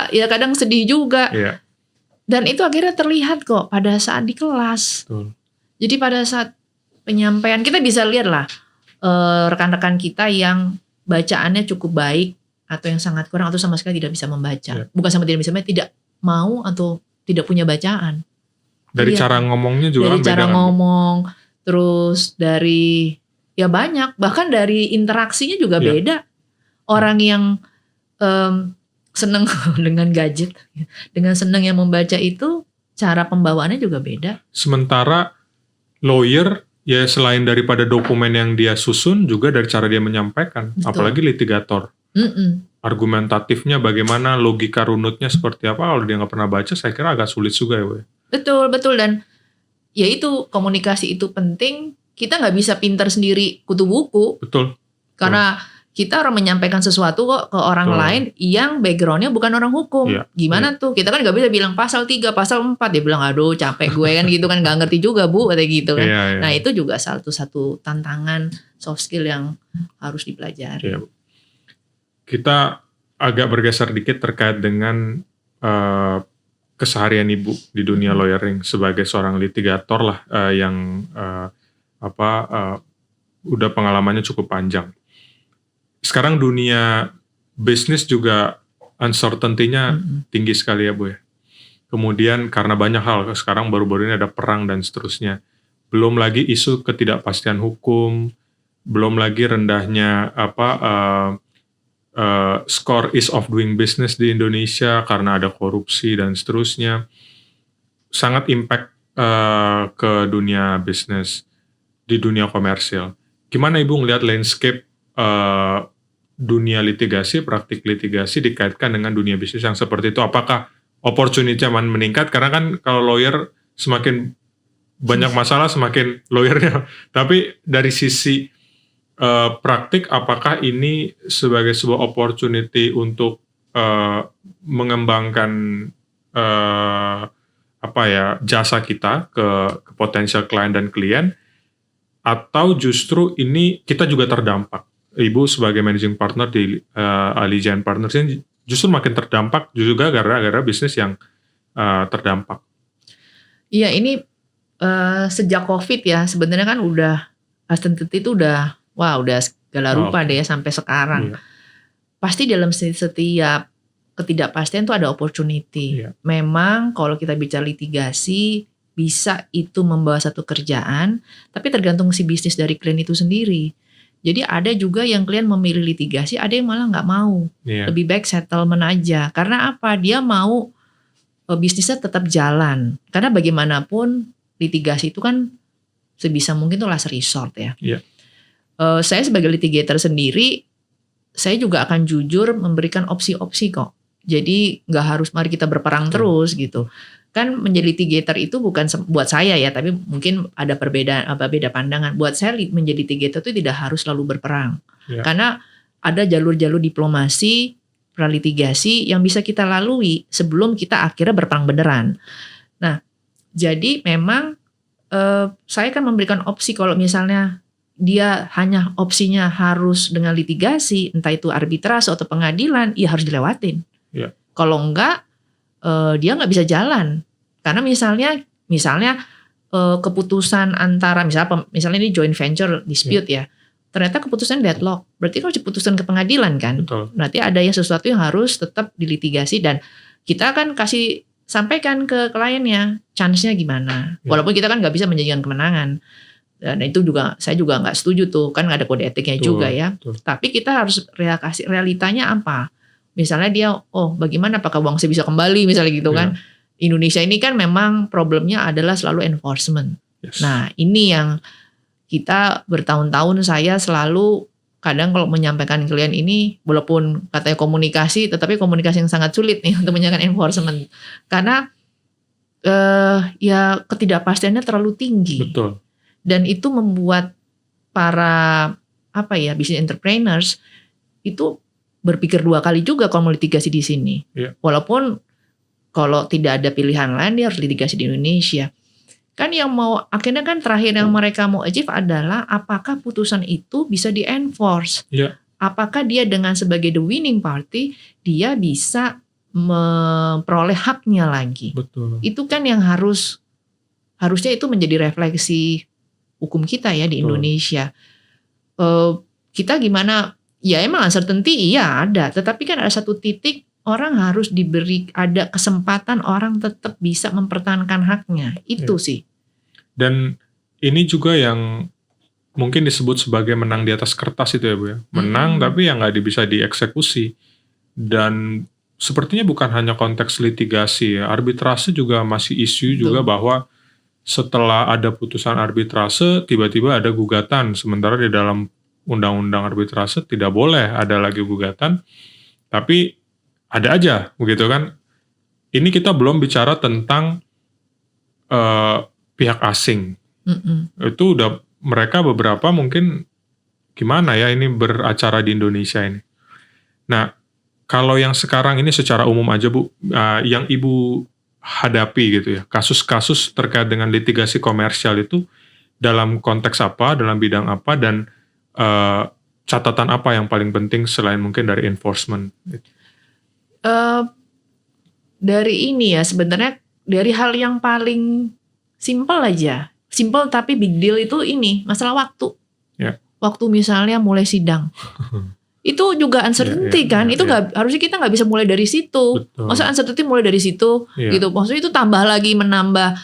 Ya kadang sedih juga. Iya. Dan itu akhirnya terlihat kok pada saat di kelas. Betul. Jadi pada saat penyampaian kita bisa lihat lah rekan-rekan kita yang bacaannya cukup baik atau yang sangat kurang atau sama sekali tidak bisa membaca. Ya. Bukan sama tidak bisa membaca, tidak mau atau tidak punya bacaan. Dari Iya. cara ngomongnya juga Dari kan beda cara kan, Bu? ngomong, terus dari ya banyak, bahkan dari interaksinya juga Iya. beda. Orang yang seneng dengan gadget, dengan seneng yang membaca itu cara pembawaannya juga beda. Sementara lawyer ya selain daripada dokumen yang dia susun juga dari cara dia menyampaikan. Betul. Apalagi litigator. Argumentatifnya bagaimana, logika runutnya seperti apa, kalau dia nggak pernah baca saya kira agak sulit juga ya, Bu. Betul dan ya itu komunikasi itu penting. Kita nggak bisa pintar sendiri kutu buku. Betul. Karena kita orang menyampaikan sesuatu kok ke orang Betul. lain yang backgroundnya bukan orang hukum. Iya, Gimana tuh? Kita kan nggak bisa bilang pasal 3, pasal 4. Dia bilang aduh capek gue kan gitu kan. Nggak ngerti juga Bu kayak gitu kan. Iya, iya. Nah itu juga satu tantangan soft skill yang harus dipelajari. Iya, Bu. Kita agak bergeser dikit terkait dengan keseharian Ibu di dunia lawyering sebagai seorang litigator lah yang udah pengalamannya cukup panjang. Sekarang dunia bisnis juga uncertainty-nya tinggi sekali ya Bu ya. Kemudian karena banyak hal, sekarang baru-baru ini ada perang dan seterusnya. Belum lagi isu ketidakpastian hukum, belum lagi rendahnya skor ease of doing business di Indonesia karena ada korupsi dan seterusnya. Sangat impact ke dunia bisnis, di dunia komersial. Gimana Ibu ngelihat landscape dunia litigasi, praktik litigasi dikaitkan dengan dunia bisnis yang seperti itu? Apakah opportunity-nya meningkat? Karena kan kalau lawyer semakin banyak masalah semakin lawyernya. Tapi dari sisi praktik, apakah ini sebagai sebuah opportunity untuk mengembangkan jasa kita ke potensial klien dan klien, atau justru ini kita juga terdampak? Ibu sebagai managing partner di Alligian Partners ini justru makin terdampak juga gara-gara bisnis yang terdampak. Iya ini sejak COVID ya sebenarnya kan udah uncertainty itu udah segala rupa deh ya sampai sekarang. Iya. Pasti dalam setiap ketidakpastian itu ada opportunity. Iya. Memang kalau kita bicara litigasi bisa itu membawa satu kerjaan, tapi tergantung si bisnis dari klien itu sendiri. Jadi ada juga yang klien memilih litigasi, ada yang malah nggak mau. Iya. Lebih baik settlement aja. Karena apa? Dia mau bisnisnya tetap jalan. Karena bagaimanapun litigasi itu kan sebisa mungkin tuh last resort ya. Iya. Saya sebagai litigator sendiri, saya juga akan jujur memberikan opsi-opsi kok. Jadi nggak harus mari kita berperang terus gitu. kan menjadi litigator itu bukan buat saya ya, tapi mungkin ada beda pandangan. Buat saya menjadi litigator itu tidak harus selalu berperang. Ya. Karena ada jalur-jalur diplomasi, pralitigasi yang bisa kita lalui sebelum kita akhirnya berperang beneran. Nah, jadi memang saya kan memberikan opsi kalau misalnya dia hanya opsinya harus dengan litigasi, entah itu arbitrase atau pengadilan, ya harus dilewatin. Ya. Kalau enggak, dia nggak bisa jalan. Karena misalnya keputusan antara misalnya ini joint venture dispute ya, ternyata keputusan deadlock, berarti kalau keputusan ke pengadilan kan, Betul. berarti ada yang sesuatu yang harus tetap dilitigasi dan kita akan sampaikan ke kliennya chance-nya gimana, walaupun kita kan nggak bisa menjanjikan kemenangan. Dan itu juga saya juga nggak setuju tuh, kan nggak ada kode etiknya juga ya. Betul. Tapi kita harus realitanya apa? Misalnya dia, bagaimana apakah uang saya bisa kembali misalnya gitu kan. Indonesia ini kan memang problemnya adalah selalu enforcement. Yes. Nah ini yang kita bertahun-tahun saya selalu kadang kalau menyampaikan klien ini, walaupun katanya komunikasi, tetapi komunikasi yang sangat sulit nih untuk menjalankan enforcement. Karena ya ketidakpastiannya terlalu tinggi. Betul. Dan itu membuat para business entrepreneurs itu berpikir dua kali juga kalau mau litigasi di sini. Yeah. Walaupun kalau tidak ada pilihan lain dia harus litigasi di Indonesia. Kan yang akhirnya kan terakhir yang mereka mau achieve adalah apakah putusan itu bisa di-enforce. Yeah. Apakah dia dengan sebagai the winning party dia bisa memperoleh haknya lagi. Betul. Itu kan yang harusnya itu menjadi refleksi hukum kita ya di Indonesia. Kita gimana? Ya emang uncertainty iya ada, tetapi kan ada satu titik orang harus diberi ada kesempatan orang tetap bisa mempertahankan haknya. Itu sih. Dan ini juga yang mungkin disebut sebagai menang di atas kertas itu ya Bu ya. Menang tapi yang nggak bisa dieksekusi. Dan sepertinya bukan hanya konteks litigasi ya. Arbitrase juga masih isu juga bahwa setelah ada putusan arbitrase tiba-tiba ada gugatan. Sementara di dalam undang-undang arbitrase tidak boleh ada lagi gugatan. Tapi ada aja begitu kan. Ini kita belum bicara tentang pihak asing. Itu udah mereka beberapa mungkin gimana ya ini beracara di Indonesia ini. Nah kalau yang sekarang ini secara umum aja Bu, yang Ibu hadapi gitu ya, kasus-kasus terkait dengan litigasi komersial itu dalam konteks apa, dalam bidang apa, dan catatan apa yang paling penting selain mungkin dari enforcement? Dari ini ya sebenarnya dari hal yang paling simple aja, simple tapi big deal itu ini masalah waktu. Ya. Waktu misalnya mulai sidang, itu juga uncertainty kan, itu nggak harusnya kita nggak bisa mulai dari situ. Betul. Masa uncertainty mulai dari situ, gitu. Maksudnya itu tambah lagi menambah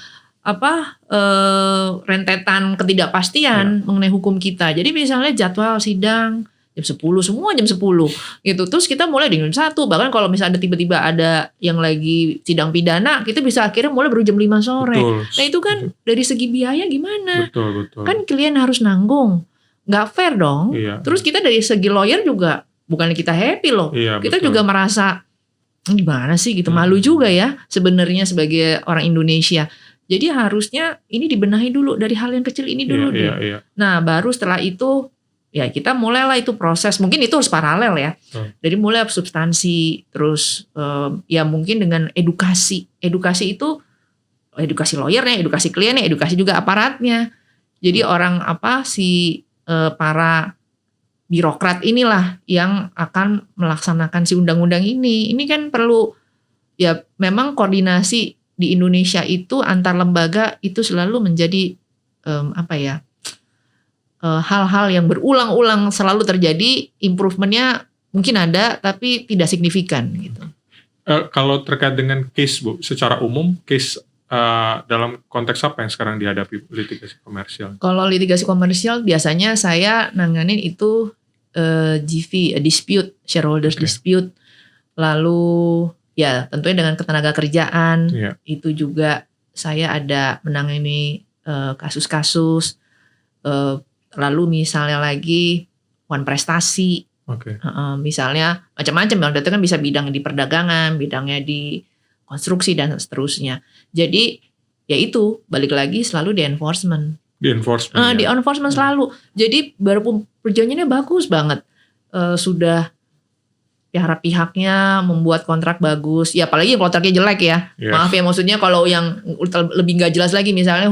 rentetan ketidakpastian mengenai hukum kita. Jadi misalnya jadwal sidang jam 10, semua jam 10 gitu. Terus kita mulai di jam 1, bahkan kalau misalnya tiba-tiba ada yang lagi sidang pidana, kita bisa akhirnya mulai baru jam 5 sore. Betul. Nah itu kan dari segi biaya gimana? Betul. Kan klien harus nanggung. Nggak fair dong. Iya. Terus kita dari segi lawyer juga bukan kita happy loh. Iya, kita betul. juga merasa gimana sih gitu, malu juga ya sebenarnya sebagai orang Indonesia. Jadi harusnya ini dibenahi dulu dari hal yang kecil ini dulu deh. Iya. Nah baru setelah itu ya kita mulailah itu proses. Mungkin itu harus paralel ya. Jadi mulai substansi, terus ya mungkin dengan edukasi. Edukasi itu edukasi lawyernya, edukasi kliennya, edukasi juga aparatnya. Jadi orang para birokrat inilah yang akan melaksanakan si undang-undang ini. Ini kan perlu ya memang koordinasi di Indonesia itu antar lembaga itu selalu menjadi hal-hal yang berulang-ulang selalu terjadi, improvementnya mungkin ada tapi tidak signifikan gitu. Kalau terkait dengan case Bu, secara umum case dalam konteks apa yang sekarang dihadapi litigasi komersial? Kalau litigasi komersial biasanya saya nanganin itu GV, dispute, shareholders dispute, lalu ya tentunya dengan ketenaga kerjaan, itu juga saya ada menangani kasus-kasus, lalu misalnya lagi wan prestasi, misalnya macam-macam, yang itu kan bisa bidang di perdagangan, bidangnya di konstruksi dan seterusnya. Jadi ya itu balik lagi selalu di enforcement. Di enforcement. Di enforcement selalu. Jadi baru perjanjiannya bagus banget. Sudah pihaknya membuat kontrak bagus. Ya apalagi kontraknya jelek ya. Yes. Maaf ya, maksudnya kalau yang lebih nggak jelas lagi, misalnya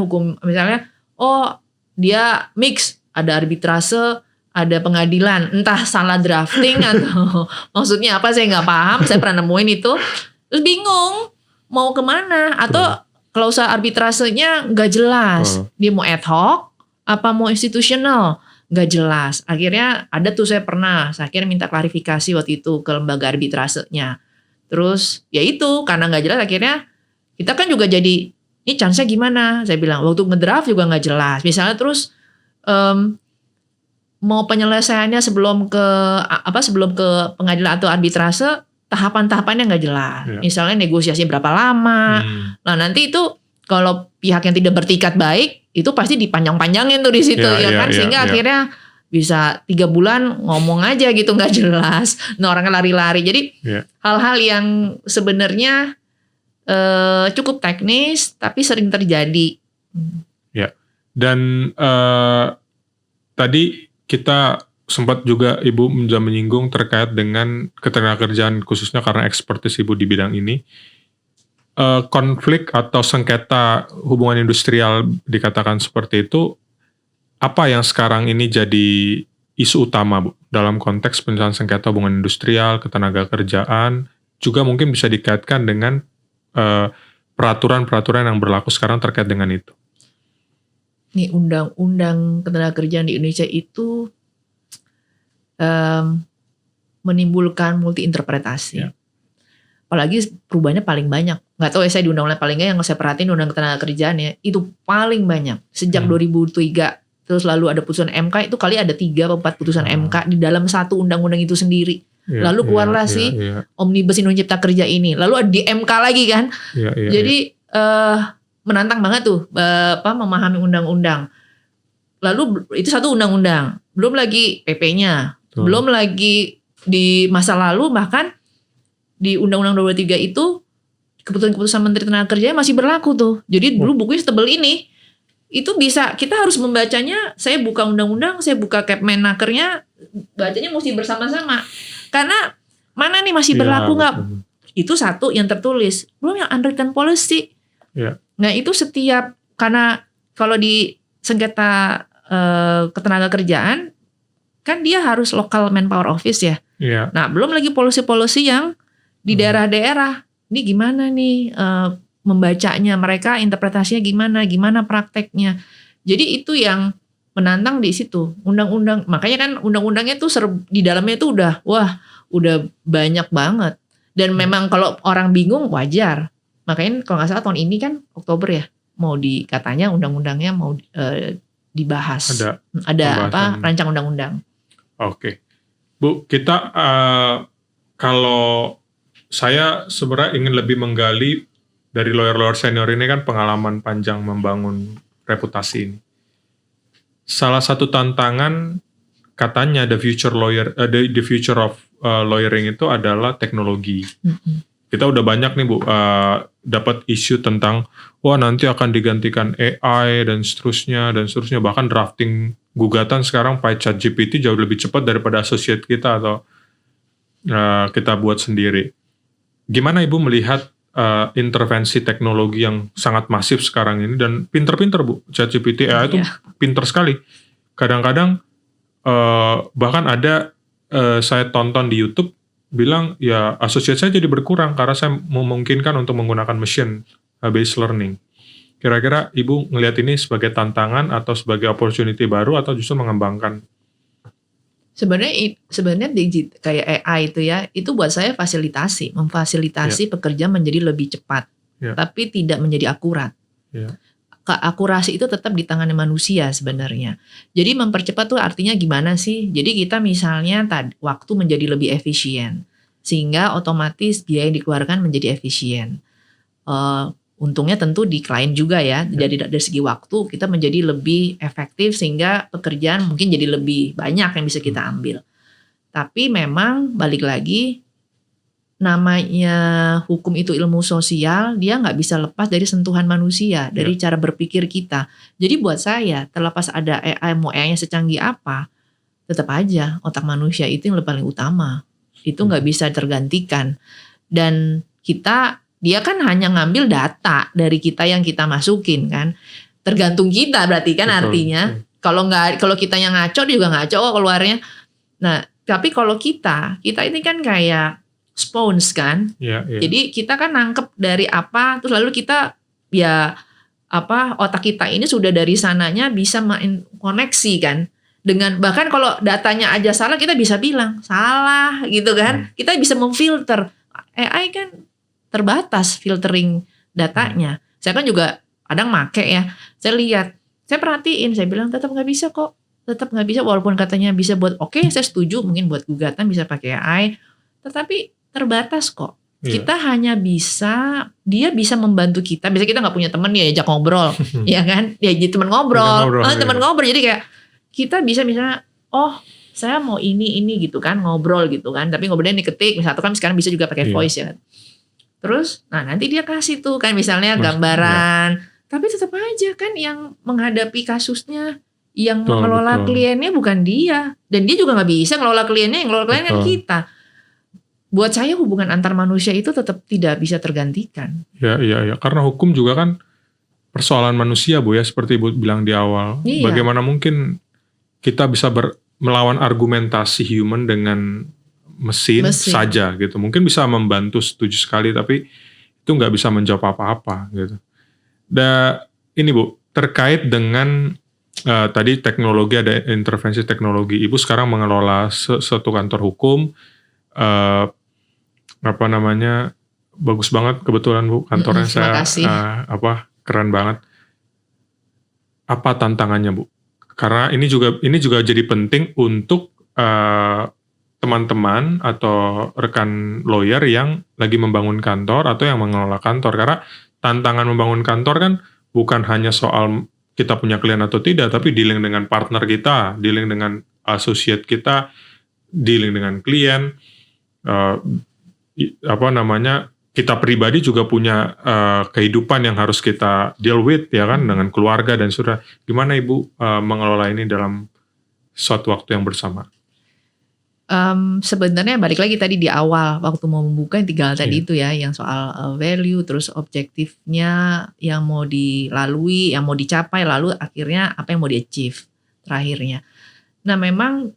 dia mix, ada arbitrase, ada pengadilan, entah salah drafting atau maksudnya apa saya nggak paham. Saya pernah nemuin itu, terus bingung mau kemana, atau klausa arbitrasenya nggak jelas. Dia mau ad hoc apa mau institusional, nggak jelas. Akhirnya ada tuh saya akhirnya minta klarifikasi waktu itu ke lembaga arbitrasenya. Terus ya itu karena nggak jelas, akhirnya kita kan juga jadi ini chance-nya gimana? Saya bilang waktu ngedraft juga nggak jelas. Misalnya terus mau penyelesaiannya sebelum ke pengadilan atau arbitrase, tahapan-tahapannya nggak jelas. Ya. Misalnya negosiasi berapa lama. Nah nanti itu kalau pihak yang tidak bertikat baik itu pasti dipanjang-panjangin tuh di situ sehingga akhirnya bisa 3 bulan ngomong aja gitu nggak jelas. Nah orangnya lari-lari. Jadi hal-hal yang sebenarnya cukup teknis tapi sering terjadi. Ya. Dan tadi kita sempat juga Ibu menyinggung terkait dengan ketenagakerjaan khususnya karena ekspertis Ibu di bidang ini. Konflik atau sengketa hubungan industrial dikatakan seperti itu, apa yang sekarang ini jadi isu utama Bu dalam konteks penyelesaian sengketa hubungan industrial, ketenagakerjaan, juga mungkin bisa dikaitkan dengan peraturan-peraturan yang berlaku sekarang terkait dengan itu. Nih undang-undang ketenagakerjaan di Indonesia itu menimbulkan multi interpretasi. Ya. Apalagi perubahannya paling banyak. Nggak tahu ya saya di undang-undang paling nggak, yang saya perhatiin undang ketenagakerjaan ya itu paling banyak sejak 2003. Terus lalu ada putusan MK, itu kali ada 3 atau 4 putusan MK di dalam satu undang-undang itu sendiri. Lalu keluarlah Omnibus Undang-Undang Cipta Kerja ini. Lalu ada di MK lagi kan. Jadi menantang banget tuh memahami undang-undang. Lalu itu satu undang-undang, belum lagi PP-nya, belum lagi di masa lalu bahkan di Undang-Undang 23 itu keputusan-keputusan Menteri Tenaga Kerja masih berlaku tuh. Jadi dulu bukunya setebel ini. Itu bisa, kita harus membacanya, saya buka undang-undang, saya buka Kepmenakernya, bacanya mesti bersama-sama. Karena mana nih masih berlaku nggak? Itu satu yang tertulis. Belum yang unwritten policy. Ya. Nah itu setiap, karena kalau di sengketa ketenagakerjaan, kan dia harus local manpower office ya. Nah belum lagi policy-policy yang di daerah-daerah. Ini gimana nih membacanya, mereka interpretasinya gimana prakteknya. Jadi itu yang menantang di situ. Undang-undang, makanya kan undang-undangnya tuh di dalamnya tuh udah banyak banget. Dan memang kalau orang bingung wajar. Makanya kalau nggak salah tahun ini kan Oktober ya, mau katanya undang-undangnya mau dibahas. Ada rancang undang-undang. Oke. Bu, kita kalau saya sebenarnya ingin lebih menggali dari lawyer-lawyer senior ini kan pengalaman panjang membangun reputasi ini. Salah satu tantangan katanya the future of lawyering itu adalah teknologi. Kita udah banyak nih Bu dapat isu tentang nanti akan digantikan AI dan seterusnya, bahkan drafting gugatan sekarang pakai ChatGPT jauh lebih cepat daripada associate kita atau kita buat sendiri. Gimana Ibu melihat intervensi teknologi yang sangat masif sekarang ini dan pinter-pinter Bu, ChatGPT AI itu pinter sekali. Kadang-kadang bahkan ada saya tonton di YouTube bilang ya associate saya jadi berkurang karena saya memungkinkan untuk menggunakan machine based learning. Kira-kira Ibu ngelihat ini sebagai tantangan atau sebagai opportunity baru atau justru mengembangkan? Sebenarnya kayak AI itu ya, itu buat saya memfasilitasi pekerja menjadi lebih cepat, tapi tidak menjadi akurat. Akurasi itu tetap di tangan manusia sebenarnya. Jadi mempercepat tuh artinya gimana sih? Jadi kita misalnya waktu menjadi lebih efisien, sehingga otomatis biaya yang dikeluarkan menjadi efisien. Untungnya tentu di klien juga ya. Jadi dari segi waktu kita menjadi lebih efektif sehingga pekerjaan mungkin jadi lebih banyak yang bisa kita ambil. Tapi memang balik lagi namanya hukum itu ilmu sosial, dia nggak bisa lepas dari sentuhan manusia, dari cara berpikir kita. Jadi buat saya, terlepas ada AI, mau AI-nya secanggih apa, tetap aja otak manusia itu yang paling utama. Itu nggak bisa tergantikan. Dan dia kan hanya ngambil data dari kita yang kita masukin kan. Tergantung kita berarti kan. Betul. Artinya kalau kita yang ngaco, dia juga ngaco keluarnya. Nah, tapi kalau kita ini kan kayak sponge kan. Jadi kita kan nangkep dari apa, terus lalu kita otak kita ini sudah dari sananya bisa main koneksi kan. Dengan bahkan kalau datanya aja salah, kita bisa bilang salah gitu kan. Kita bisa memfilter. AI kan terbatas filtering datanya. Saya kan juga kadang make ya. Saya lihat, saya perhatiin, saya bilang tetap nggak bisa kok. Tetap nggak bisa, walaupun katanya bisa buat saya setuju mungkin buat gugatan bisa pakai AI, tetapi terbatas kok. Kita hanya dia bisa membantu kita. Biasanya kita nggak punya teman, ya ajak ngobrol, ya kan? Ya jadi teman ngobrol. Teman ngobrol. Jadi kayak kita bisa misalnya, saya mau ini gitu kan, ngobrol gitu kan. Tapi ngobrolnya diketik, misalnya kan sekarang bisa juga pakai voice ya. Terus, nanti dia kasih tuh kan misalnya gambaran. Tapi tetap aja kan yang menghadapi kasusnya, yang mengelola kliennya bukan dia. Dan dia juga gak bisa ngelola kliennya, yang ngelola klien kan kita. Buat saya hubungan antar manusia itu tetap tidak bisa tergantikan. Ya. Karena hukum juga kan persoalan manusia, Bu ya, seperti Ibu bilang di awal. Iya. Bagaimana mungkin kita bisa melawan argumentasi human dengan mesin saja gitu. Mungkin bisa membantu, setuju sekali, tapi itu gak bisa menjawab apa-apa gitu. Dan ini Bu, terkait dengan tadi teknologi, ada intervensi teknologi. Ibu sekarang mengelola suatu kantor hukum, bagus banget kebetulan Bu kantornya. Saya keren banget. Apa tantangannya Bu? Karena ini juga jadi penting untuk teman-teman atau rekan lawyer yang lagi membangun kantor atau yang mengelola kantor. Karena tantangan membangun kantor kan bukan hanya soal kita punya klien atau tidak, tapi dealing dengan partner kita, dealing dengan associate kita, dealing dengan klien, kita pribadi juga punya kehidupan yang harus kita deal with ya kan, dengan keluarga dan saudara. Gimana Ibu mengelola ini dalam suatu waktu yang bersama? Sebenarnya balik lagi tadi di awal waktu mau membuka yang 3 hal tadi itu ya, yang soal value, terus objektifnya yang mau dilalui, yang mau dicapai, lalu akhirnya apa yang mau di-achieve terakhirnya. Nah memang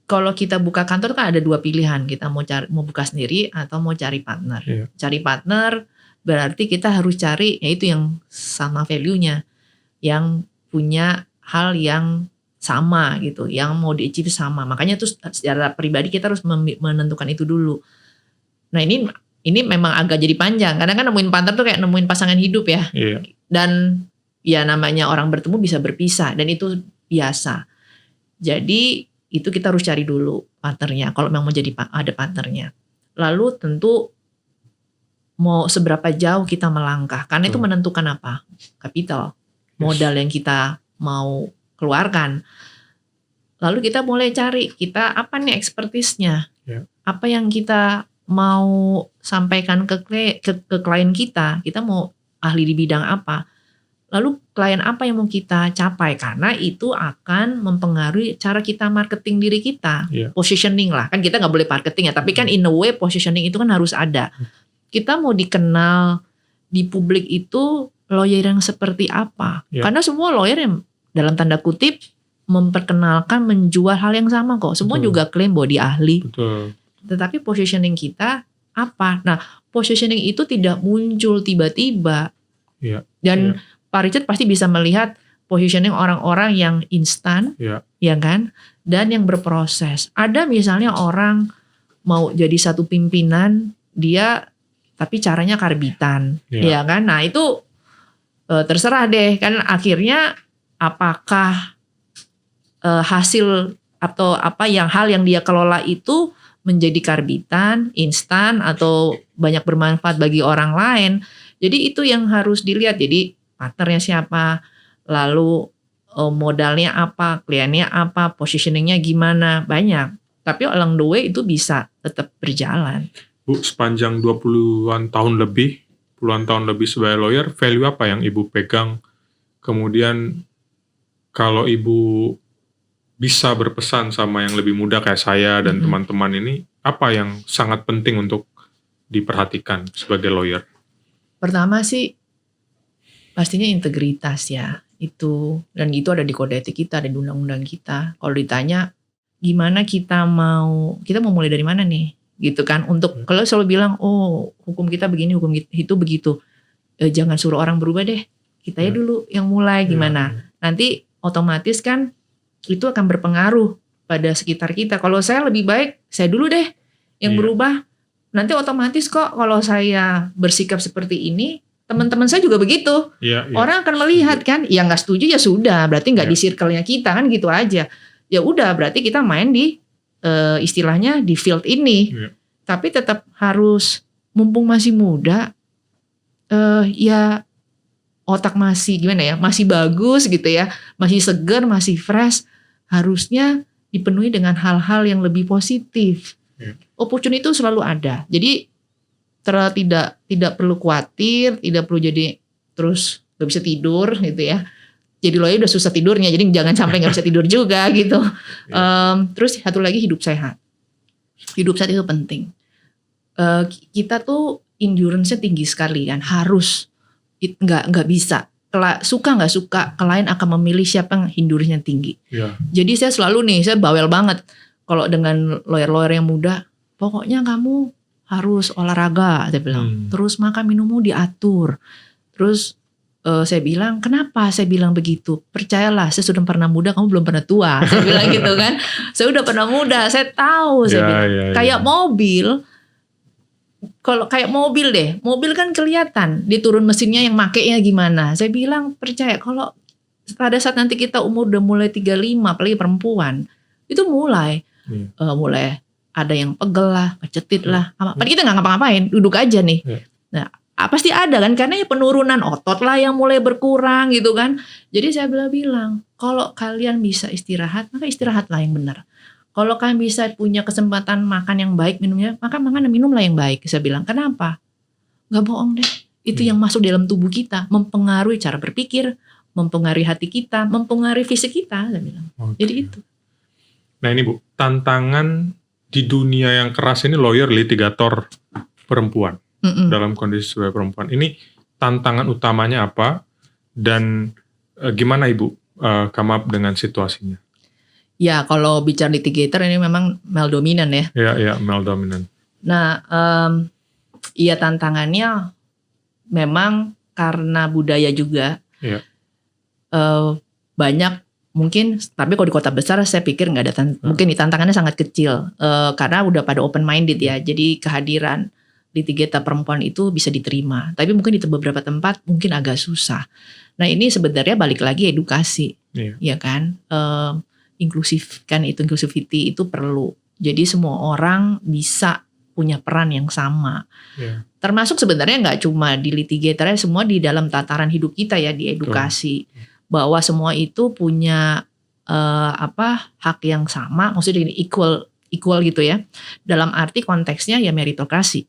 kalau kita buka kantor kan ada 2 pilihan, kita mau buka sendiri atau mau cari partner. Cari partner berarti kita harus cari yaitu yang sama value-nya, yang punya hal yang sama gitu, yang mau di-achieve sama. Makanya tuh secara pribadi kita harus menentukan itu dulu. Nah ini memang agak jadi panjang, karena kan nemuin partner tuh kayak nemuin pasangan hidup ya. Dan ya namanya orang bertemu bisa berpisah, dan itu biasa. Jadi itu kita harus cari dulu partnernya, kalau memang mau jadi ada partnernya. Lalu tentu mau seberapa jauh kita melangkah, karena itu menentukan apa? Kapital, modal yang kita mau keluarkan. Lalu kita mulai cari, kita apa nih expertise-nya, apa yang kita mau sampaikan ke klien kita mau ahli di bidang apa, lalu klien apa yang mau kita capai, karena itu akan mempengaruhi cara kita marketing diri kita, positioning lah, kan kita nggak boleh marketing ya, tapi kan in a way positioning itu kan harus ada. Kita mau dikenal di publik itu lawyer yang seperti apa, karena semua lawyer yang dalam tanda kutip memperkenalkan, menjual hal yang sama kok. Semua juga klaim bahwa dia ahli. Tetapi positioning kita apa? Nah, positioning itu tidak muncul tiba-tiba. Dan Pak Richard pasti bisa melihat positioning orang-orang yang instan, ya kan? Dan yang berproses. Ada misalnya orang mau jadi satu pimpinan, dia tapi caranya karbitan, ya kan? Nah, itu terserah deh, kan akhirnya apakah hasil atau hal yang dia kelola itu menjadi karbitan, instan, atau banyak bermanfaat bagi orang lain. Jadi itu yang harus dilihat. Jadi partnernya siapa, lalu modalnya apa, kliennya apa, positioningnya gimana, banyak. Tapi along the way itu bisa tetap berjalan. Bu, sepanjang 20-an tahun lebih, puluhan tahun lebih sebagai lawyer, value apa yang Ibu pegang? Kemudian kalau Ibu bisa berpesan sama yang lebih muda kayak saya dan teman-teman ini, apa yang sangat penting untuk diperhatikan sebagai lawyer? Pertama sih pastinya integritas ya. Itu dan itu ada di kode etik kita, ada di undang-undang kita. Kalau ditanya gimana kita mau mulai dari mana nih? Gitu kan. Untuk kalau selalu bilang, "Oh, hukum kita begini, hukum itu begitu." Jangan suruh orang berubah deh. Kita ya dulu yang mulai gimana. Nanti otomatis kan itu akan berpengaruh pada sekitar kita. Kalau saya lebih baik saya dulu deh yang berubah. Nanti otomatis kok kalau saya bersikap seperti ini, teman-teman saya juga begitu. Orang akan melihat kan, ya nggak setuju ya sudah, berarti nggak di circle-nya kita kan gitu aja. Ya udah, berarti kita main di istilahnya di field ini. Tapi tetap harus mumpung masih muda, ya otak masih gimana ya, masih bagus gitu ya, masih segar, masih fresh, harusnya dipenuhi dengan hal-hal yang lebih positif. Opportunity itu selalu ada. Jadi tidak perlu khawatir, tidak perlu jadi terus gak bisa tidur gitu ya. Jadi lawyer udah susah tidurnya, jadi jangan sampai gak bisa tidur juga gitu. Terus satu lagi hidup sehat. Hidup sehat itu penting. Kita tuh endurance-nya tinggi sekali kan, harus nggak bisa. Suka nggak suka, klien akan memilih siapa yang endurance-nya tinggi. Jadi saya selalu nih, saya bawel banget kalau dengan lawyer-lawyer yang muda, pokoknya kamu harus olahraga, saya bilang. Terus makan minummu diatur. Terus saya bilang, kenapa saya bilang begitu? Percayalah, saya sudah pernah muda, kamu belum pernah tua. Saya bilang gitu kan. Saya udah pernah muda, saya tahu. Saya bilang. Kayak mobil, kalau kayak mobil deh, mobil kan kelihatan, dia turun mesinnya yang makainya gimana. Saya bilang, percaya kalau pada saat nanti kita umur udah mulai 35, apalagi perempuan, itu mulai ada yang pegel lah, kecetit lah. Padahal kita nggak ngapa-ngapain, duduk aja nih. Nah, pasti ada kan, karena ya penurunan otot lah yang mulai berkurang gitu kan. Jadi saya bilang, kalau kalian bisa istirahat, maka istirahatlah yang benar. Kalau kalian bisa punya kesempatan makan yang baik, minumnya, maka makan dan minumlah yang baik. Saya bilang, kenapa? Gak bohong deh. Itu yang masuk dalam tubuh kita, mempengaruhi cara berpikir, mempengaruhi hati kita, mempengaruhi fisik kita. Saya bilang. Jadi itu. Nah ini Bu, tantangan di dunia yang keras ini lawyer litigator perempuan. Dalam kondisi sebagai perempuan. Ini tantangan utamanya apa? Dan gimana Ibu come up dengan situasinya? Ya, kalau bicara litigator ini memang male dominan ya. Iya, male dominan. Nah, iya tantangannya memang karena budaya juga. Banyak mungkin, tapi kalau di kota besar saya pikir nggak ada mungkin tantangannya sangat kecil. Karena udah pada open minded ya. Jadi kehadiran litigator perempuan itu bisa diterima. Tapi mungkin di beberapa tempat mungkin agak susah. Nah, ini sebenarnya balik lagi edukasi. Ya kan? Inclusivity itu perlu. Jadi semua orang bisa punya peran yang sama. Termasuk sebenarnya nggak cuma di litigator, semua di dalam tataran hidup kita ya, di edukasi. Bahwa semua itu punya hak yang sama, maksudnya equal gitu ya. Dalam arti konteksnya ya meritokrasi.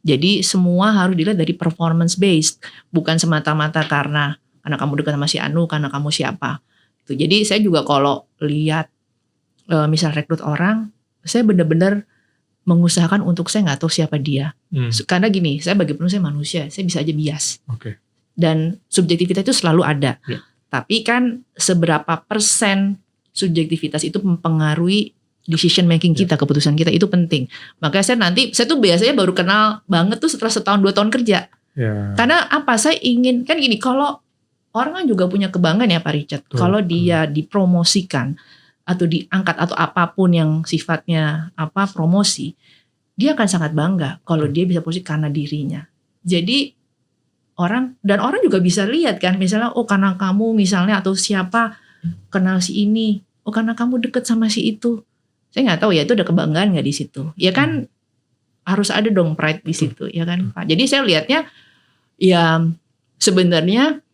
Jadi semua harus dilihat dari performance based, bukan semata-mata karena kamu dekat sama si Anu, karena kamu siapa. Jadi saya juga kalau lihat misal rekrut orang, saya benar-benar mengusahakan untuk saya nggak tahu siapa dia. Karena gini, saya bagi penuh saya manusia, saya bisa aja bias. Dan subjektivitas itu selalu ada. Tapi kan seberapa persen subjektivitas itu mempengaruhi decision making kita, keputusan kita, itu penting. Makanya saya tuh biasanya baru kenal banget tuh setelah 1-2 tahun kerja. Karena apa? Saya ingin, kan gini, kalau orang kan juga punya kebanggaan ya Pak Richard. Kalau dia dipromosikan atau diangkat atau apapun yang sifatnya promosi, dia akan sangat bangga kalau dia bisa posisi karena dirinya. Jadi orang juga bisa lihat kan, misalnya karena kamu misalnya atau siapa kenal si ini, karena kamu deket sama si itu. Saya nggak tahu ya, itu ada kebanggaan nggak di situ? Ya kan harus ada dong pride di situ, ya kan Pak. Jadi saya lihatnya ya sebenarnya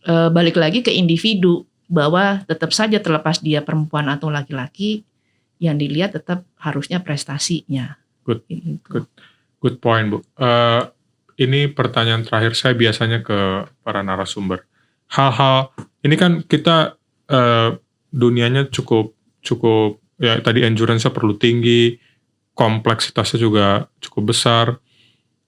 balik lagi ke individu, bahwa tetap saja terlepas dia perempuan atau laki-laki, yang dilihat tetap harusnya prestasinya. Good. Good point, Bu. Ini pertanyaan terakhir saya biasanya ke para narasumber. Hal-hal ini kan kita dunianya cukup ya tadi endurance-nya perlu tinggi, kompleksitasnya juga cukup besar.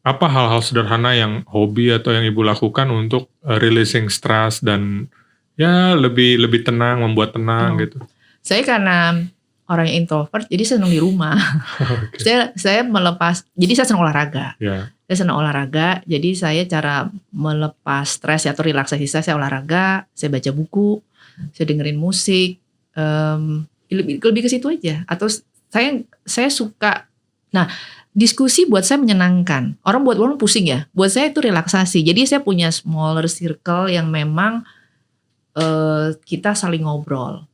Apa hal-hal sederhana yang hobi atau yang Ibu lakukan untuk releasing stress dan ya lebih tenang, membuat tenang gitu? Saya karena orang yang introvert, jadi saya senang di rumah. Oke. Saya melepas, jadi saya senang olahraga. Ya. Saya senang olahraga, jadi saya cara melepas stres atau relaksasi saya olahraga, saya baca buku, saya dengerin musik, lebih ke situ aja. Atau saya suka, nah diskusi buat saya menyenangkan. Orang pusing ya, buat saya itu relaksasi. Jadi saya punya smaller circle yang memang kita saling ngobrol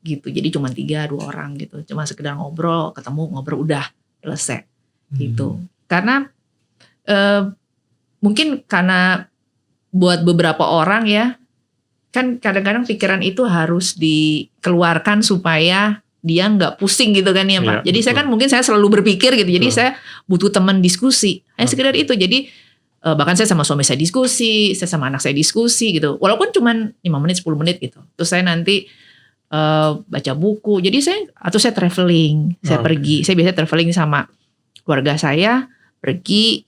gitu. Jadi cuma 3-2 orang gitu. Cuma sekedar ngobrol, ketemu, ngobrol, udah selesai gitu. Karena mungkin karena buat beberapa orang ya, kan kadang-kadang pikiran itu harus dikeluarkan supaya dia nggak pusing gitu kan ya Pak. Iya, Jadi betul. saya kan mungkin saya selalu berpikir gitu. Jadi Betul. saya butuh teman diskusi. Hanya sekedar itu. Jadi bahkan saya sama suami saya diskusi, saya sama anak saya diskusi gitu. Walaupun cuma 5 menit, 10 menit gitu. Terus saya nanti baca buku. Jadi saya traveling, saya pergi. Saya biasanya traveling sama keluarga saya, pergi.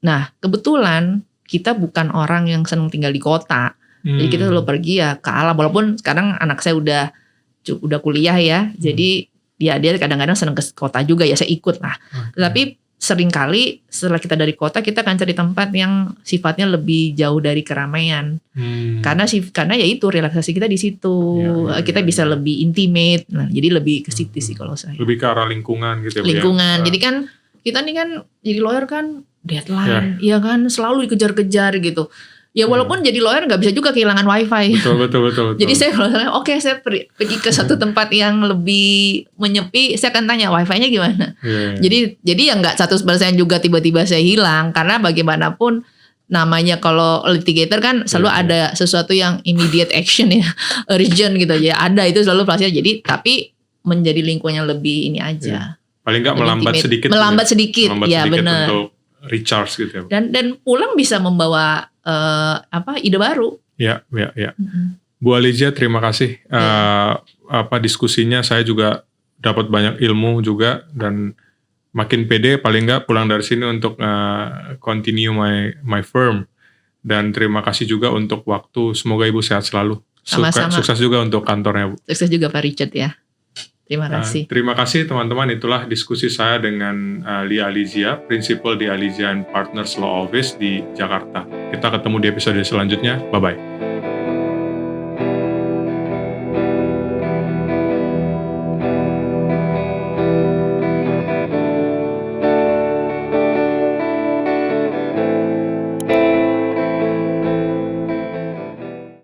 Nah kebetulan kita bukan orang yang senang tinggal di kota. Jadi kita selalu pergi ya ke alam. Walaupun sekarang anak saya udah kuliah ya. Jadi dia kadang-kadang senang ke kota juga ya, saya ikut lah. Tapi seringkali setelah kita dari kota, kita akan cari tempat yang sifatnya lebih jauh dari keramaian. Karena ya itu relaksasi kita di situ. Kita bisa lebih intimate. Nah, jadi lebih ke situ sih kalau saya. Lebih ke arah lingkungan gitu ya. Lingkungan. Jadi kan kita nih kan jadi lawyer kan deadline, ya kan selalu dikejar-kejar gitu. Ya walaupun jadi lawyer nggak bisa juga kehilangan wifi. Betul. Jadi saya kalau saya pergi ke satu tempat yang lebih menyepi, saya akan tanya wifi-nya gimana. Jadi ya nggak 100% juga tiba-tiba saya hilang, karena bagaimanapun namanya kalau litigator kan selalu ada sesuatu yang immediate action ya, urgent gitu ya, ada itu selalu pasti. Jadi tapi menjadi lingkungannya lebih ini aja. Paling nggak melambat sedikit. Ya benar. Untuk recharge gitu ya. Dan pulang bisa membawa ide baru. Ya. Bu Alizia, terima kasih. Diskusinya saya juga dapat banyak ilmu juga dan makin pede paling nggak pulang dari sini untuk continue my firm. Dan terima kasih juga untuk waktu. Semoga Ibu sehat selalu. Sama-sama. Sukses juga untuk kantornya, Bu. Sukses juga Pak Richard ya. Terima kasih. Terima kasih teman-teman. Itulah diskusi saya dengan Lia Alizia, Principal di Alizia & Partners Law Office di Jakarta. Kita ketemu di episode selanjutnya. Bye-bye.